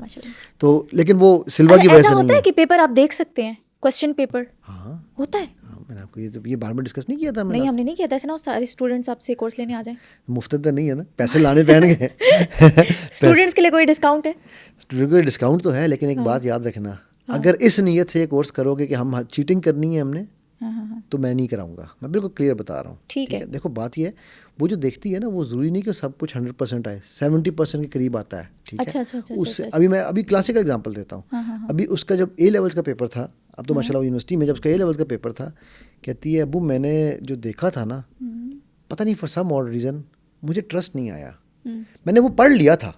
تو لیکن وہ سلوا کی وجہ سے نہیں ہوتا ہے کہ پیپر آپ دیکھ سکتے ہیں, کوسچن پیپر. ہاں ہوتا ہے. میں نے آپ کو یہ بار بار ڈسکس نہیں کیا تھا. نہیں ہم نے نہیں کیا تھا. ایسا نہ سارے اسٹوڈنٹس آپ سے کورس لینے آ جائیں. مفت تو نہیں ہے نا, پیسے لانے پڑیں گے. اسٹوڈنٹس کے لیے کوئی ڈسکاؤنٹ ہے؟ اسٹوڈنٹ کو ڈسکاؤنٹ تو ہے, لیکن ایک بات یاد رکھنا, اگر اس نیت سے یہ کورس کرو گے کہ ہم چیٹنگ کرنی ہے ہم نے, تو میں نہیں کراؤں گا. میں بالکل کلیئر بتا رہا ہوں. ٹھیک ہے, دیکھو بات یہ ہے, وہ جو دیکھتی ہے نا وہ ضروری نہیں کہ سب کچھ 100% آئے, 70% کے قریب آتا ہے. ٹھیک ہے, اس سے ابھی میں کلاسیکل اگزامپل دیتا ہوں. ابھی اس کا جب اے لیولس کا پیپر تھا, اب تو ماشاء اللہ یونیورسٹی میں جب اس کا اے لیولس کا پیپر تھا, کہتی ہے ابو میں نے جو دیکھا تھا نا, پتہ نہیں فار سم اور ریزن مجھے ٹرسٹ نہیں آیا. میں نے وہ پڑھ لیا تھا,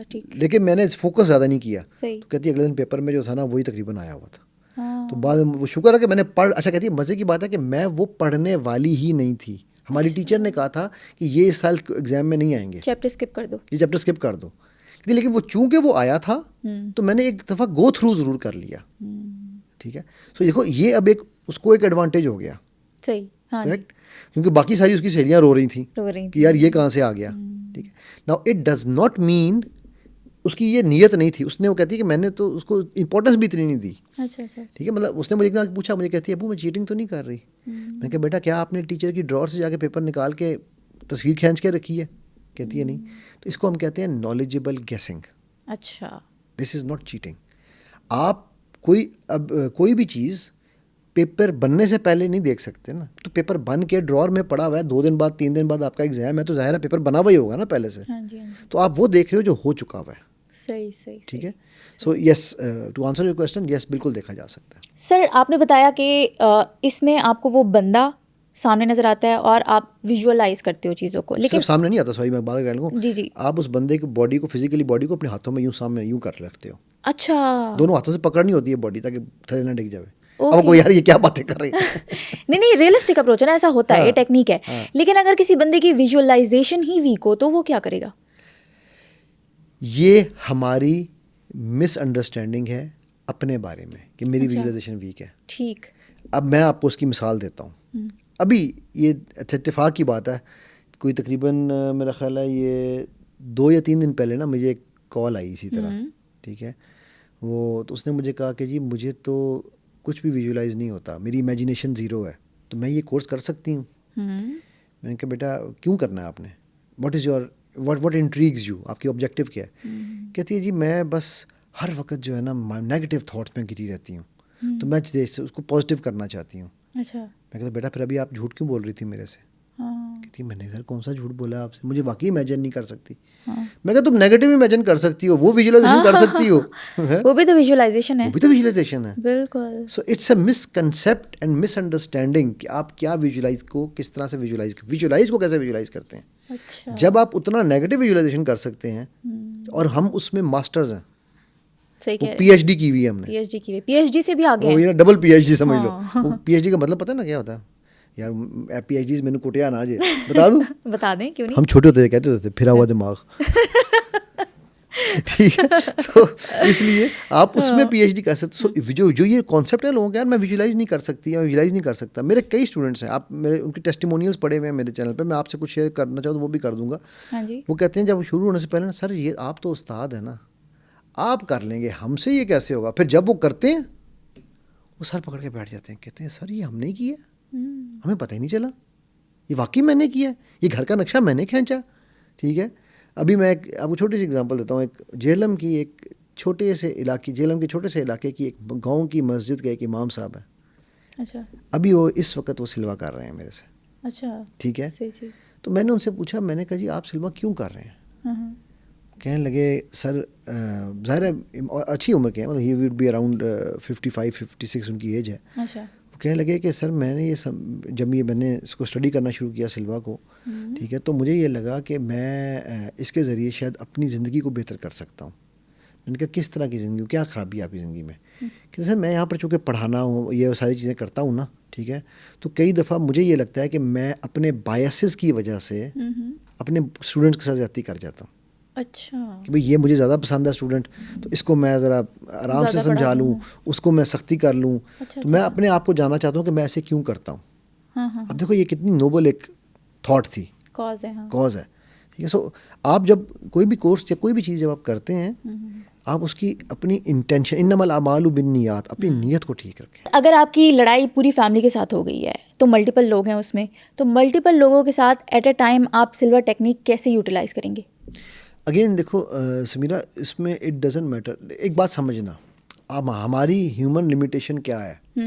ٹھیک, لیکن میں نے فوکس زیادہ نہیں کیا. صحیح. تو کہتی ہے اگلے دن پیپر میں جو تھا نا وہی تقریباً آیا ہوا تھا. تو بعد میں وہ شکر ہے کہ میں نے پڑھ, اچھا کہتی ہے مزے کی بات ہے کہ میں وہ پڑھنے والی ہی نہیں تھی. ہماری ٹیچر نے کہا تھا کہ یہ اس سال ایگزام میں نہیں آئیں گے, چیپٹر اسکپ کر دو, یہ چیپٹر اسکپ کر دو. لیکن وہ چونکہ وہ آیا تھا تو میں نے ایک دفعہ گو تھرو ضرور کر لیا. ٹھیک ہے, سو دیکھو یہ اب ایک اس کو ایک ایڈوانٹیج ہو گیا. صحیح, کریکٹ, کیونکہ باقی ساری اس کی سہیلیاں رو رہی تھیں کہ یار یہ کہاں سے آ گیا. ٹھیک ہے, now it does not mean اس کی یہ نیت نہیں تھی. اس نے وہ کہتی ہے کہ میں نے تو اس کو امپورٹنس بھی اتنی نہیں دی. اچھا. ٹھیک ہے, مطلب اس نے مجھے پوچھا, مجھے کہتی ہے ابو میں چیٹنگ تو نہیں کر رہی. میں نے کہا بیٹا کیا آپ نے ٹیچر کی ڈراور سے جا کے پیپر نکال کے تصویر کھینچ کے رکھی ہے؟ کہتی ہے نہیں. تو اس کو ہم کہتے ہیں نالجبل گیسنگ. اچھا, دس از ناٹ چیٹنگ. آپ کوئی بھی چیز پیپر بننے سے پہلے نہیں دیکھ سکتے نا. تو پیپر بن کے ڈراور میں پڑا ہوا ہے, 2 دن بعد 3 دن بعد آپ کا ایگزام ہے, تو ظاہر ہے پیپر بنا ہوا ہی ہوگا نا پہلے سے. تو آپ وہ دیکھ رہے ہو جو ہو چکا ہوا ہے. صحیح. ٹھیک ہے, so yes to answer your question, یس بالکل دیکھا جا سکتا ہے. سر آپ نے بتایا کہ اس میں آپ کو وہ بندہ سامنے نظر آتا ہے اور آپ ویژولائز کرتے ہو چیزوں کو. لیکن صرف سامنے نہیں آتا, سوری میں بات کر لوں. جی جی, آپ اس بندے کی باڈی کو, فزیکلی باڈی کو اپنے ہاتھوں میں یوں سامنے یوں کر رکھتے ہو. اچھا, دونوں ہاتھوں سے پکڑنی ہوتی ہے باڈی تاکہ تھیلے نہ ڈگ جائے. اب کوئی یار یہ کیا باتیں کر رہی ہیں. نہیں, ریئلسٹک اپروچ ہے نا, ایسا ہوتا ہے, یہ ٹیکنیک ہے. لیکن اگر کسی بندے کی ویژولائزیشن ہی ویک ہو تو وہ کیا کرے گا؟ یہ ہماری مس انڈرسٹینڈنگ ہے اپنے بارے میں کہ میری ویژولائزیشن ویک ہے. ٹھیک. اب میں آپ کو اس کی مثال دیتا ہوں. ابھی یہ اتفاق کی بات ہے, کوئی تقریباً میرا خیال ہے یہ 2 یا 3 دن پہلے نا مجھے ایک کال آئی اسی طرح. ٹھیک ہے, وہ تو اس نے مجھے کہا کہ جی مجھے تو کچھ بھی ویژولائز نہیں ہوتا, میری امیجنیشن زیرو ہے, تو میں یہ کورس کر سکتی ہوں؟ میں نے کہا بیٹا کیوں کرنا ہے آپ نے, what is your what intrigues you, آپ کی آبجیکٹیو کیا ہے؟ کہتی ہے جی میں بس ہر وقت جو ہے نا نیگیٹو تھاٹس میں گری رہتی ہوں, تو میں اس کو پازیٹیو کرنا چاہتی ہوں. اچھا. میں کہتا بیٹا پھر ابھی آپ جھوٹ کیوں بول رہی تھی میرے سے؟ کہتی میں نے سر کون سا جھوٹ بولا آپ سے, مجھے واقعی امیجن نہیں کر سکتی. میں کہا تم نیگیٹو امیجن کر سکتی ہو, وہ ویژولائزیشن کر سکتی ہو, وہ بھی تو ویژولائزیشن ہے. وہ بھی تو ویژولائزیشن ہے. بالکل. So it's a misconcept and misunderstanding کہ آپ کیا ویژولائز کو کس طرح سے ویژولائز کو کیسے ویژولائز کرتے ہیں. اچھا. جب آپ اتنا نیگیٹو ویژولائزیشن کر سکتے ہیں, اور ہم اس میں ماسٹرز ہیں, صحیح کہہ رہے ہیں, پی ایچ ڈی کی ہوئی ہے ہم نے, پی ایچ ڈی کی ہوئی, پی ایچ ڈی سے بھی آگے ہیں, ڈبل پی ایچ ڈی سمجھ لو. وہ پی ایچ ڈی کا مطلب پتہ ہے نا کیا ہوتا ہے یار, پی ایچ ڈیز میں نے کوٹیا نہ جے بتا دوں. بتا دیں, کیوں نہیں. ہم چھوٹے ہوتے کہتے ہوتے پھرا ہوا دماغ. ٹھیک ہے, تو اس لیے آپ اس میں پی ایچ ڈی کر سکتے. جو یہ کانسیپٹ ہے لوگوں کا یار میں ویژولائز نہیں کر سکتی یا ویژولائز نہیں کر سکتا. میرے کئی اسٹوڈنٹس ہیں, آپ میرے ان کے ٹیسٹیمونیلس پڑے ہوئے ہیں میرے چینل پہ, میں آپ سے کچھ شیئر کرنا چاہوں تو وہ بھی کر دوں گا. وہ کہتے ہیں جب شروع ہونے سے پہلے نا سر یہ آپ تو استاد ہیں نا, آپ کر لیں گے, ہم سے یہ کیسے ہوگا. پھر جب وہ کرتے ہیں وہ سر پکڑ کے بیٹھ جاتے ہیں, کہتے ہیں سر یہ ہم نے کیا, ہمیں پتہ ہی نہیں چلا, یہ واقعی میں نے کیا, یہ گھر کا نقشہ میں نے کھینچا. ٹھیک ہے, ابھی میں آپ کو چھوٹی سی اگزامپل دیتا ہوں. ایک جہلم کی ایک چھوٹے سے علاقے, جہلم کے چھوٹے سے علاقے کی ایک گاؤں کی مسجد کے ایک امام صاحب ہیں. اچھا. ابھی وہ اس وقت وہ سلوا کر رہے ہیں میرے سے. اچھا. ٹھیک ہے, تو میں نے ان سے پوچھا, میں نے کہا جی آپ سلوا کیوں کر رہے ہیں؟ کہنے لگے سر ظاہر ہے اچھی عمر کے ہیں, مطلب ہی وڈ بی اراؤنڈ 55-56 ان کی ایج ہے. اچھا. کہنے لگے کہ سر میں نے یہ جب میں نے اس کو اسٹڈی کرنا شروع کیا سلوا کو, ٹھیک ہے, تو مجھے یہ لگا کہ میں اس کے ذریعے شاید اپنی زندگی کو بہتر کر سکتا ہوں. میں نے کہا کس طرح کی زندگی, کیا خرابی ہے آپ کی زندگی میں؟ کہ سر میں یہاں پر چونکہ پڑھانا ہوں, یہ ساری چیزیں کرتا ہوں نا, ٹھیک ہے, تو کئی دفعہ مجھے یہ لگتا ہے کہ میں اپنے بایسز کی وجہ سے اپنے اسٹوڈنٹس کے ساتھ زیادتی کر جاتا ہوں. اچھا. کہ بھئی یہ مجھے زیادہ پسند ہے اسٹوڈنٹ, تو اس کو میں ذرا آرام سے سمجھا لوں, اس کو میں سختی کر لوں. تو میں اپنے آپ کو جاننا چاہتا ہوں کہ میں ایسے کیوں کرتا ہوں. اب دیکھو یہ کتنی نوبل ایک تھاٹ تھی, کاز ہے. ٹھیک ہے, سو آپ جب کوئی بھی کورس یا کوئی بھی چیز جب آپ کرتے ہیں, آپ اس کی اپنی انٹینشن, انما الاعمال بالنیات, اپنی نیت کو ٹھیک رکھیں. اگر آپ کی لڑائی پوری فیملی کے ساتھ ہو گئی ہے تو ملٹیپل لوگ ہیں اس میں, تو ملٹیپل لوگوں کے ساتھ ایٹ اے ٹائم آپ سلور ٹیکنیک کیسے یوٹیلائز کریں گے؟ اگین دیکھو سمیرہ, اس میں اٹ ڈزنٹ میٹر. ایک بات سمجھنا, اب ہماری ہیومن لمیٹیشن کیا ہے.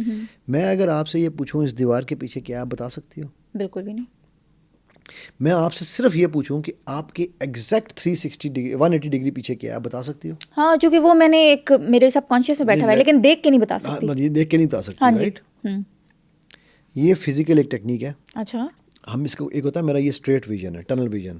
میں اگر آپ سے یہ پوچھوں اس دیوار کے پیچھے کیا, آپ بتا سکتی ہو؟ بالکل بھی نہیں. میں آپ سے صرف یہ پوچھوں کہ آپ کے ایگزیکٹ 180 ڈگری پیچھے کیا ہے, آپ بتا سکتی ہو؟ ہاں, چونکہ وہ میں نے ایک میرے سب کانشیس میں بیٹھا ہوا ہے, لیکن دیکھ کے نہیں بتا سکتی. یہ دیکھ کے نہیں بتا سکتی, رائٹ. یہ فزیکل ایک ٹیکنیک ہے. اچھا. ہم اس کو, ایک ہوتا ہے میرا یہ اسٹریٹ ویژن ہے, ٹنل ویژن.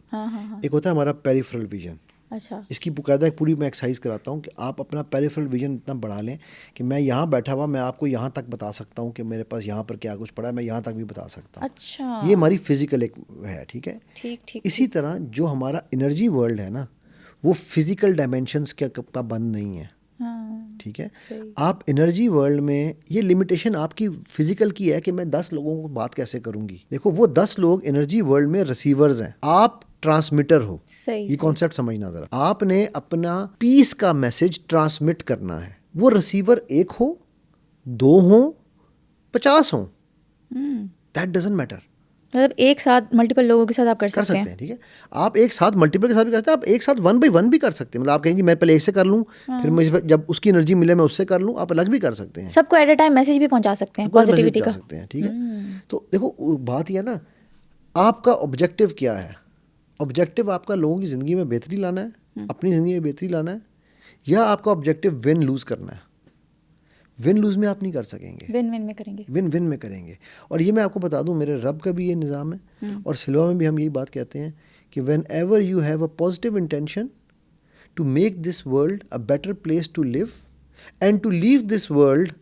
ایک ہوتا ہے ہمارا پیریفرل ویژن. اچھا. اس کی باقاعدہ پوری میں ایکسرسائز کراتا ہوں کہ آپ اپنا پیریفرل ویژن اتنا بڑھا لیں کہ میں یہاں بیٹھا ہوا, میں آپ کو یہاں تک بتا سکتا ہوں کہ میرے پاس یہاں پر کیا کچھ پڑا ہے, میں یہاں تک بھی بتا سکتا ہوں. اچھا. یہ ہماری فزیکل ایک ہے. ٹھیک ہے. ٹھیک. اسی طرح جو ہمارا انرجی ورلڈ ہے نا, وہ فزیکل ڈائمینشنس کا بند نہیں ہے. ٹھیک ہے. آپ انرجی ورلڈ میں یہ لمیٹیشن آپ کی فزیکل کی ہے کہ میں 10 لوگوں کو بات کیسے کروں گی. دیکھو وہ 10 لوگ انرجی ورلڈ میں ریسیورز ہیں, آپ ٹرانسمیٹر ہو. یہ کانسیپٹ سمجھنا ذرا. آپ نے اپنا پیس کا میسج ٹرانسمٹ کرنا ہے. وہ ریسیور 1 ہو, 2 ہوں, 50 ہوں, دیٹ ڈزنٹ میٹر. مطلب ایک ساتھ ملٹیپل لوگوں کے ساتھ آپ کر سکتے ہیں. ٹھیک ہے. آپ ایک ساتھ ملٹیپل کے ساتھ بھی کر سکتے ہیں, آپ ایک ساتھ 1 by 1 بھی کر سکتے ہیں. مطلب آپ کہیں گے میں پہلے ایک سے کر لوں, پھر مجھے جب اس کی انرجی ملے میں اس سے کر لوں, آپ الگ بھی کر سکتے ہیں. سب کو ایٹ اے ٹائم میسج بھی پہنچا سکتے ہیں, پازیٹیوٹی کا. ٹھیک ہے. تو دیکھو بات یہ ہے نا, آپ کا آبجیکٹیو کیا ہے. آبجیکٹیو آپ کا لوگوں کی زندگی میں بہتری لانا ہے, اپنی زندگی میں بہتری لانا ہے, یا آپ کا آبجیکٹیو ون لوز کرنا ہے. ون لوز میں آپ نہیں کر سکیں گے, ون ون میں کریں گے, ون ون میں کریں گے. اور یہ میں آپ کو بتا دوں میرے رب کا بھی یہ نظام ہے, اور سلوا میں بھی ہم یہی بات کہتے ہیں کہ whenever you have a positive intention to make this world a better place to live and to leave this world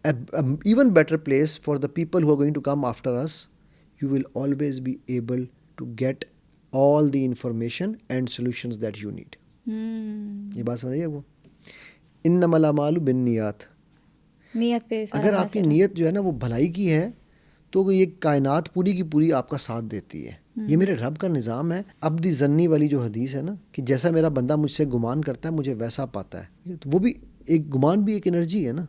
even better place for the people who are going to come after us, you will always be able to get all the information and solutions that you need. یہ بات سمجھیے وہ انما الاعمال بالنیات, نیت پہ اگر آپ کی نیت جو ہے نا وہ بھلائی کی ہے تو یہ کائنات پوری کی پوری آپ کا ساتھ دیتی ہے. یہ میرے رب کا نظام ہے. عبد ظنی والی جو حدیث ہے نا کہ جیسا میرا بندہ مجھ سے گمان کرتا ہے مجھے ویسا پاتا ہے, وہ بھی ایک گمان بھی ایک انرجی ہے نا.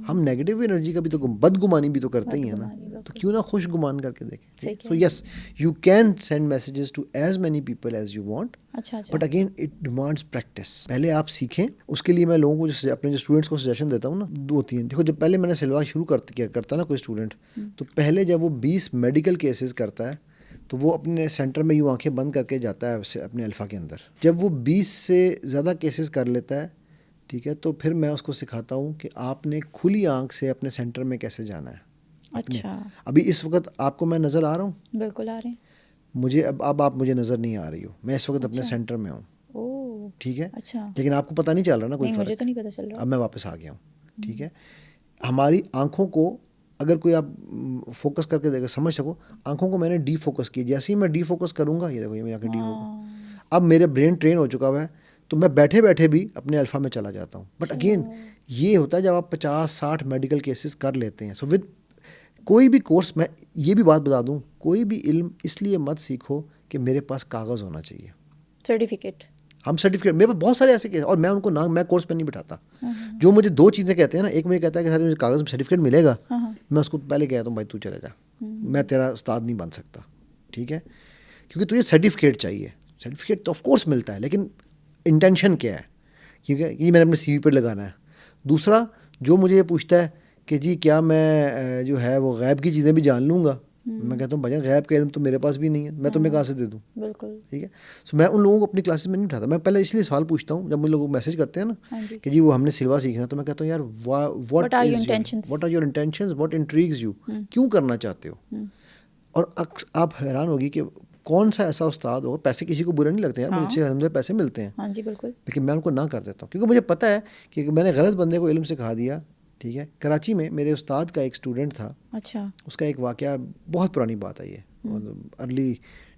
ہم نیگیٹو انرجی کا بھی تو بد گمانی بھی تو کرتے ہی ہیں نا, تو کیوں نہ خوش گمان کر کے دیکھیں. So yes you can send messages to as many people as you want, but again it demands practice. پہلے آپ سیکھیں. اس کے لیے میں لوگوں کو جو اپنے جو اسٹوڈنٹس کو سجیشن دیتا ہوں نا, 2-3 دیکھو, جب پہلے میں نے سلوا شروع کرتا نا کوئی اسٹوڈنٹ, تو پہلے جب وہ 20 میڈیکل کیسز کرتا ہے تو وہ اپنے سینٹر میں یوں آنکھیں بند کر کے جاتا ہے اپنے الفا کے اندر. جب وہ 20 سے زیادہ کیسز کر لیتا ہے, ٹھیک ہے, تو پھر میں اس کو سکھاتا ہوں کہ آپ نے کھلی آنکھ سے اپنے سینٹر میں کیسے جانا ہے. اچھا, ابھی اس وقت آپ کو میں نظر آ رہا ہوں؟ بالکل آ رہے ہیں. مجھے اب آپ مجھے نظر نہیں آ رہی ہو, میں اس وقت اپنے سینٹر میں ہوں, ٹھیک ہے. اچھا, لیکن آپ کو پتہ نہیں چل رہا نا کوئی فرق. مجھے تو نہیں پتہ چل رہا. اب میں واپس آ گیا ہوں, ٹھیک ہے. ہماری آنکھوں کو اگر کوئی آپ فوکس کر کے دیکھیں سمجھ سکو, آنکھوں کو میں نے ڈی فوکس کیا, جیسے ہی میں ڈی فوکس کروں گا, یہ دیکھو یہ میری آنکھیں ڈی فوکس. اب میرے برین ٹرین ہو چکا ہوا ہے, تو میں بیٹھے بیٹھے بھی اپنے الفا میں چلا جاتا ہوں. بٹ اگین یہ ہوتا ہے جب آپ 50-60 میڈیکل کیسز کر لیتے ہیں. سو ود کوئی بھی کورس, میں یہ بھی بات بتا دوں, کوئی بھی علم اس لیے مت سیکھو کہ میرے پاس کاغذ ہونا چاہیے, سرٹیفکیٹ. ہم سرٹیفکیٹ, میرے پاس بہت سارے ایسے کیس, اور میں ان کو میں کورس پہ نہیں بٹھاتا. جو مجھے 2 چیزیں کہتے ہیں نا, ایک مجھے کہتا ہے کہ سر مجھے کاغذ میں سرٹیفکیٹ ملے گا, میں اس کو پہلے کہتا ہوں بھائی تو چلے جا, میں تیرا استاد نہیں بن سکتا, ٹھیک ہے, کیونکہ تجھے سرٹیفکیٹ چاہیے. سرٹیفکیٹ تو آف کورس ملتا ہے, لیکن انٹینشن کیا ہے, کیونکہ یہ میں نے اپنے سی وی پہ لگانا ہے. دوسرا جو مجھے یہ پوچھتا ہے کہ جی کیا میں جو ہے وہ غیب کی چیزیں بھی جان لوں گا, میں کہتا ہوں بھائی غیب کا علم تو میرے پاس بھی نہیں ہے, میں تمہیں کہاں سے دے دوں. بالکل ٹھیک ہے. سو میں ان لوگوں کو اپنی کلاسز میں نہیں اٹھاتا. میں پہلے اس لیے سوال پوچھتا ہوں جب مجھے لوگ میسج کرتے ہیں نا کہ جی وہ ہم نے سلوا سیکھنا, تو میں کہتا ہوں یار what are your intentions, what intrigues you, کیوں کرنا چاہتے ہو. اور آپ حیران ہوگی کہ کون سا ایسا استاد ہوگا, پیسے کسی کو برے نہیں لگتے ہیں, مجھے الحمدللہ پیسے ملتے ہیں, ہاں جی بالکل, لیکن میں ان کو نہ کر دیتا ہوں, کیونکہ مجھے پتہ ہے کہ میں نے غلط بندے کو علم سکھا دیا. ٹھیک ہے. کراچی میں میرے استاد کا ایک اسٹوڈنٹ تھا, اچھا, اس کا ایک واقعہ, بہت پرانی بات ہے یہ, ارلی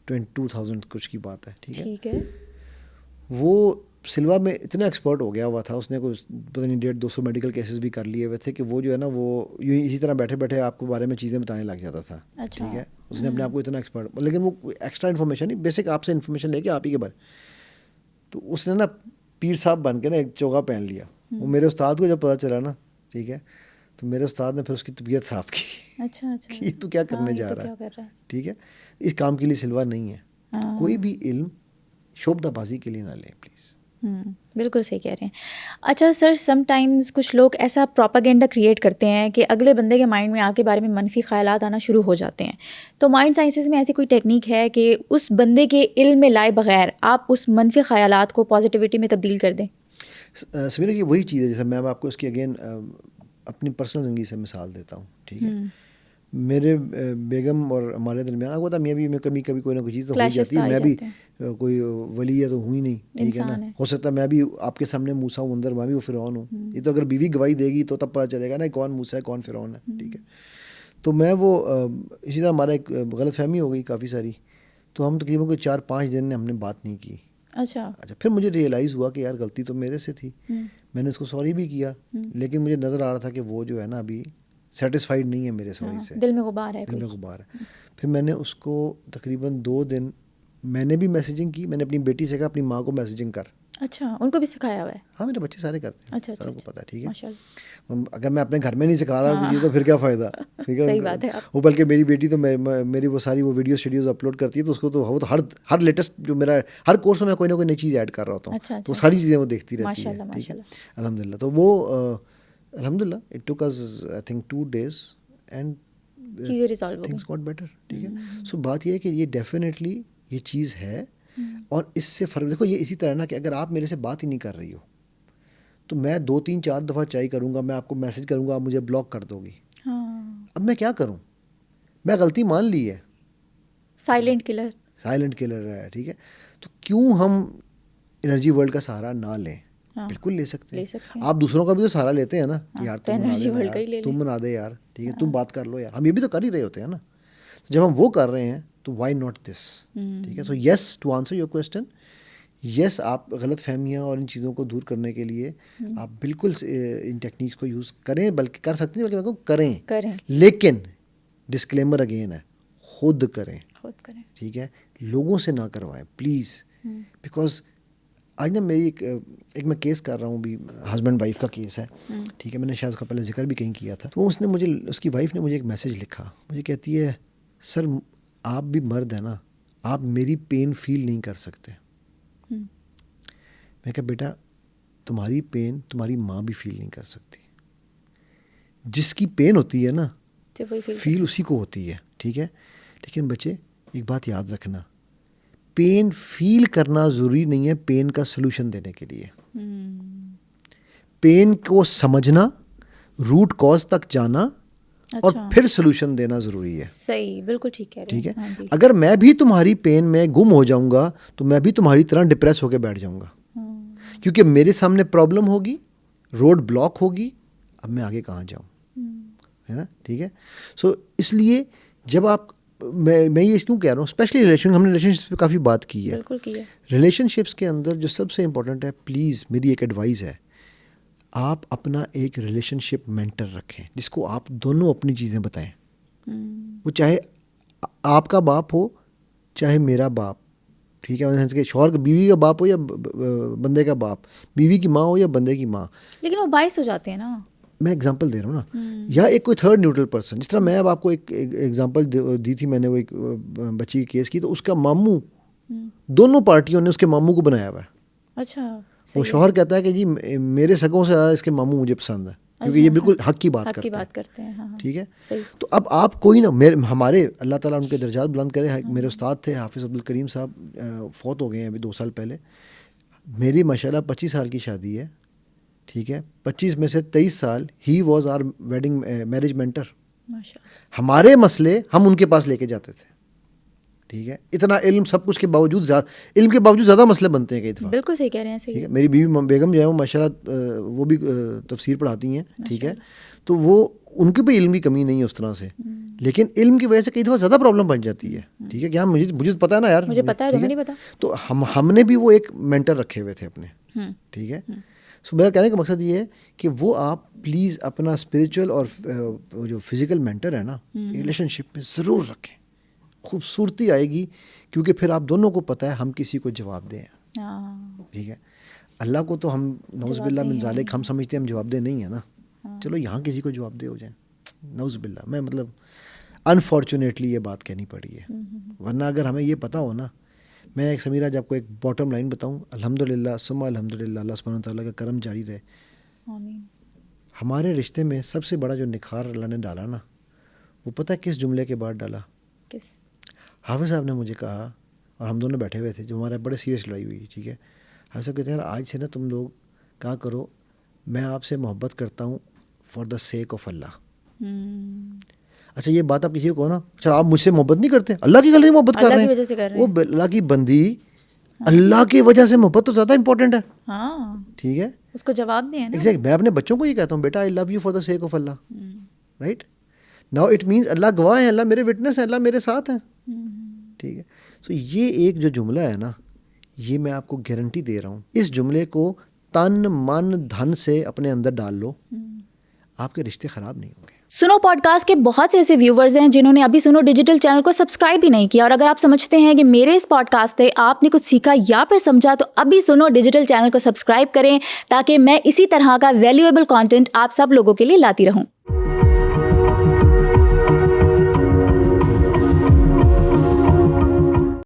2000 کچھ کی بات ہے. ٹھیک ہے. وہ سلوا میں اتنا ایکسپرٹ ہو گیا ہوا تھا, اس نے کوئی پتہ نہیں 150-200 میڈیکل کیسز بھی کر لیے ہوئے تھے, کہ وہ جو ہے نا وہ یوں اسی طرح بیٹھے بیٹھے آپ کو بارے میں چیزیں بتانے لگ جاتا تھا. ٹھیک ہے. اس نے اپنے آپ کو اتنا ایکسپرٹ, لیکن وہ ایکسٹرا انفارمیشن نہیں, بیسک آپ سے انفارمیشن لے کے آپ ہی کے بارے. تو اس نے نا پیر صاحب بن کے نا ایک چوغا پہن لیا. وہ میرے استاد کو جب پتہ چلا نا, ٹھیک ہے, تو میرے استاد نے پھر اس کی طبیعت صاف کی. اچھا کہ یہ تو کیا کرنے جا رہا ہے. ٹھیک ہے. اس کام کے لیے سلوا نہیں ہے. کوئی بھی علم شعبدہ بازی کے لیے نہ لیں پلیز. بالکل صحیح کہہ رہے ہیں. اچھا سر, سم ٹائمز کچھ لوگ ایسا پروپیگنڈا کریٹ کرتے ہیں کہ اگلے بندے کے مائنڈ میں آپ کے بارے میں منفی خیالات آنا شروع ہو جاتے ہیں. تو مائنڈ سائنسز میں ایسی کوئی ٹیکنیک ہے کہ اس بندے کے علم میں لائے بغیر آپ اس منفی خیالات کو پازیٹیوٹی میں تبدیل کر دیں؟ سمیرا یہ وہی چیز ہے, جیسے میں آپ کو اس کی اگین اپنی پرسنل زندگی سے مثال دیتا ہوں. ٹھیک ہے. میرے بیگم اور ہمارے درمیان ہوتا ہے, میں کبھی کوئی نہ کوئی چیز تو ہو ہی جاتی ہے. میں بھی کوئی ولی ہے تو ہوں ہی نہیں. ٹھیک ہے نا. ہو سکتا ہے میں بھی آپ کے سامنے موسیٰ ہوں, اندر میں بھی وہ فرعون ہوں. یہ تو اگر بیوی گواہی دے گی تو تب پتہ چلے گا نا کون موسیٰ ہے کون فرعون ہے. ٹھیک ہے. تو میں وہ اسی طرح ہمارا ایک غلط فہمی ہو گئی کافی ساری, تو ہم تقریباً کوئی 4-5 دن ہم نے بات نہیں کی. اچھا. پھر مجھے ریئلائز ہوا کہ یار غلطی تو میرے سے تھی. میں نے اس کو سوری بھی کیا, لیکن مجھے نظر آ رہا تھا کہ وہ جو ہے نا ابھی سیٹسفائیڈ نہیں ہے میرے سوری سے, دل میں غبار ہے, پھر میں نے اس کو تقریباً 2 دن میں نے بھی میسیجنگ کی. میں نے اپنی بیٹی سے کہا اپنی ماں کو میسیجنگ کر. اچھا, ان کو بھی سکھایا ہوا ہے؟ ہاں, میرے بچے سارے کرتے ہیں. اچھا, ساروں کو پتہ ہے. ٹھیک ہے. ماشاءاللہ. اگر میں اپنے گھر میں نہیں سکھا رہا یہ تو پھر کیا فائدہ. ٹھیک ہے. صحیح بات ہے. وہ بلکہ میری بیٹی تو میری وہ ساری وہ ویڈیوز اپلوڈ کرتی ہے, تو اس کو تو وہ تو ہر لیٹسٹ جو میرا ہر کورس میں کوئی نہ کوئی نئی چیز ایڈ کر رہا ہوتا ہوں, تو ساری چیزیں وہ دیکھتی رہتی ہے. ٹھیک ہے. الحمد للہ. تو وہ الحمد للہ it took us I think 2 days and چیزیں ریزالو ہو گئی. Things got better. ٹھیک ہے. سو بات یہ ہے کہ یہ ڈیفینیٹلی یہ چیز ہے, اور اس سے فرق دیکھو یہ اسی طرح نا کہ اگر آپ میرے سے بات ہی نہیں کر رہی ہو تو میں 2-3-4 دفعہ ٹرائی کروں گا, میں آپ کو میسج کروں گا, آپ مجھے بلاک کر دو گی. اب میں کیا کروں؟ میں غلطی مان لی ہے, سائلنٹ کلر ہے, ٹھیک ہے. تو کیوں ہم انرجی ورلڈ کا سہارا نہ لیں؟ بالکل لے سکتے ہیں. آپ دوسروں کا بھی تو سہارا لیتے ہیں نا, یار تم منا دے یار, ٹھیک ہے, تم بات کر لو یار. ہم یہ بھی تو کر ہی رہے ہوتے ہیں نا. جب ہم وہ کر رہے ہیں تو وائی ناٹ دس, ٹھیک ہے. So yes, to answer your question, یس, آپ غلط فہمیاں اور ان چیزوں کو دور کرنے کے لیے آپ بالکل ان ٹیکنیکس کو یوز کریں, بلکہ کر سکتے ہیں, بلکہ کریں. لیکن ڈسکلیمر اگین ہے, خود کریں, ٹھیک ہے, لوگوں سے نہ کروائیں پلیز. بیکاز آج نا میری ایک میں کیس کر رہا ہوں بھی, ہسبینڈ وائف کا کیس ہے, ٹھیک ہے. میں نے شاید اس کا پہلے ذکر بھی کہیں کیا تھا. تو اس نے مجھے, اس کی وائف نے مجھے ایک میسج لکھا, مجھے کہتی ہے سر آپ بھی مرد ہیں نا, آپ میری پین فیل نہیں کر سکتے. میں کہا بیٹا تمہاری پین تمہاری ماں بھی فیل نہیں کر سکتی. جس کی پین ہوتی ہے نا فیل اسی کو ہوتی ہے, ٹھیک ہے. لیکن بچے ایک بات یاد رکھنا, پین فیل کرنا ضروری نہیں ہے پین کا سلوشن دینے کے لیے. پین کو سمجھنا, روٹ کاز تک جانا اور پھر سلوشن دینا ضروری ہے. صحیح, بالکل ٹھیک ہے, ٹھیک ہے. اگر میں بھی تمہاری پین میں گم ہو جاؤں گا تو میں بھی تمہاری طرح ڈپریس ہو کے بیٹھ جاؤں گا, کیونکہ میرے سامنے پرابلم ہوگی, روڈ بلاک ہوگی, اب میں آگے کہاں جاؤں, ہے نا, ٹھیک ہے. سو اس لیے جب آپ, میں یہ کیوں کہہ رہا ہوں, اسپیشلی ریلیشن, ہم نے ریلیشن شپس پہ کافی بات کی ہے. ریلیشن شپس کے اندر جو سب سے امپورٹنٹ ہے, پلیز میری ایک ایڈوائز ہے, آپ اپنا ایک ریلیشن شپ مینٹر رکھیں جس کو آپ دونوں اپنی چیزیں بتائیں. وہ چاہے آپ کا باپ ہو چاہے میرا باپ, ٹھیک ہے, شوہر بیوی کا باپ ہو یا بندے کا باپ, بیوی کی ماں ہو یا بندے کی ماں. لیکن وہ باعث ہو جاتے ہیں نا, میں اگزامپل دے رہا ہوں نا, یا ایک کوئی تھرڈ نیوٹرل پرسن. جس طرح میں اب آپ کو ایک ایگزامپل دی تھی, میں نے وہ ایک بچی کی کیس کی, تو اس کا ماموں, دونوں پارٹیوں نے اس کے ماموں کو بنایا ہوا ہے. اچھا. وہ شوہر کہتا ہے کہ جی میرے سگوں سے زیادہ اس کے ماموں مجھے پسند ہے, کیونکہ یہ بالکل حق کی بات کرتے ہیں, ٹھیک ہے. تو اب آپ کوئی نا, ہمارے اللہ تعالیٰ ان کے درجات بلند کرے, میرے استاد تھے حافظ عبدالکریم صاحب, فوت ہو گئے ہیں ابھی 2 سال پہلے. میری ماشاءاللہ 25 سال کی شادی ہے, ٹھیک ہے. 25 میں سے 23 سال ہی was our wedding marriage mentor. ہمارے مسئلے ہم ان کے پاس لے کے جاتے تھے, ٹھیک ہے. اتنا علم سب کچھ کے باوجود, علم کے باوجود زیادہ مسئلے بنتے ہیں کئی دفعہ. بالکل صحیح کہہ رہے ہیں, ٹھیک ہے. میری بیوی بیگم جو ہے وہ ماشاءاللہ وہ بھی تفسیر پڑھاتی ہیں, ٹھیک ہے. تو وہ ان کی بھی علم کی کمی نہیں ہے اس طرح سے, لیکن علم کی وجہ سے کئی دفعہ زیادہ پرابلم بن جاتی ہے, ٹھیک ہے. کہ مجھے پتا ہے نا یار, مجھے پتا ہے, تمہیں نہیں پتا. تو ہم نے بھی وہ ایک مینٹر رکھے ہوئے تھے اپنے, ٹھیک ہے. سو میرا کہنے کا مقصد یہ ہے کہ وہ آپ پلیز اپنا اسپریچول اور جو فزیکل مینٹر ہے نا, ریلیشن شپ میں ضرور رکھیں. خوبصورتی آئے گی, کیونکہ پھر آپ دونوں کو پتہ ہے ہم کسی کو جواب دیں, ٹھیک ہے. اللہ کو تو ہم نعوذ باللہ من ذالک ہم سمجھتے ہیں ہم جواب دہ نہیں ہیں نا. چلو یہاں کسی کو جواب دے ہو جائیں, نعوذ باللہ. میں مطلب انفارچونیٹلی یہ بات کہنی پڑی ہے, ورنہ اگر ہمیں یہ پتہ ہو نا. میں ایک سمیرہ جب کو ایک باٹم لائن بتاؤں, الحمدللہ ثم الحمدللہ, اللہ سبحانہ وتعالیٰ کا کرم جاری رہے. ہمارے رشتے میں سب سے بڑا جو نکھار اللہ نے ڈالا نا, وہ پتہ ہے کس جملے کے بعد ڈالا؟ کس؟ حافظ صاحب نے مجھے کہا, اور ہم دونوں بیٹھے ہوئے تھے, جو ہمارے بڑے سیریس لڑائی ہوئی, ٹھیک ہے. حافظ صاحب کہتے ہیں آج سے نا تم لوگ کہا کرو میں آپ سے محبت کرتا ہوں فار دا سیک آف اللہ. اچھا یہ بات آپ کسی کو کہو نا, اچھا آپ مجھ سے محبت نہیں کرتے, اللہ کی غلطی محبت کر رہے ہیں, وہ اللہ کی بندی, اللہ کی وجہ سے محبت تو زیادہ امپورٹنٹ ہے, ٹھیک ہے. اس کو جواب دیں. میں اپنے بچوں کو یہ کہتا ہوں, بیٹا I love you for the sake of Allah, right. Now it means Allah گواہ ہے, اللہ میرے وٹنس ہیں, اللہ میرے ساتھ ہیں, ٹھیک ہے. سو یہ ایک جو جملہ ہے نا, یہ میں آپ کو گارنٹی دے رہا ہوں, اس جملے کو تن من دھن سے اپنے اندر ڈال لو, آپ کے رشتے خراب نہیں ہوں گے. سنو پوڈ کاسٹ کے بہت سے ایسے ویورز ہیں جنہوں نے ابھی سنو ڈیجیٹل چینل کو سبسکرائب بھی نہیں کیا, اور اگر آپ سمجھتے ہیں کہ میرے اس پوڈ کاسٹ سے آپ نے کچھ سیکھا یا پھر سمجھا, تو ابھی سنو ڈیجیٹل چینل کو سبسکرائب کریں, تاکہ میں اسی طرح کا ویلیویبل کانٹینٹ آپ سب لوگوں کے لیے لاتی رہوں.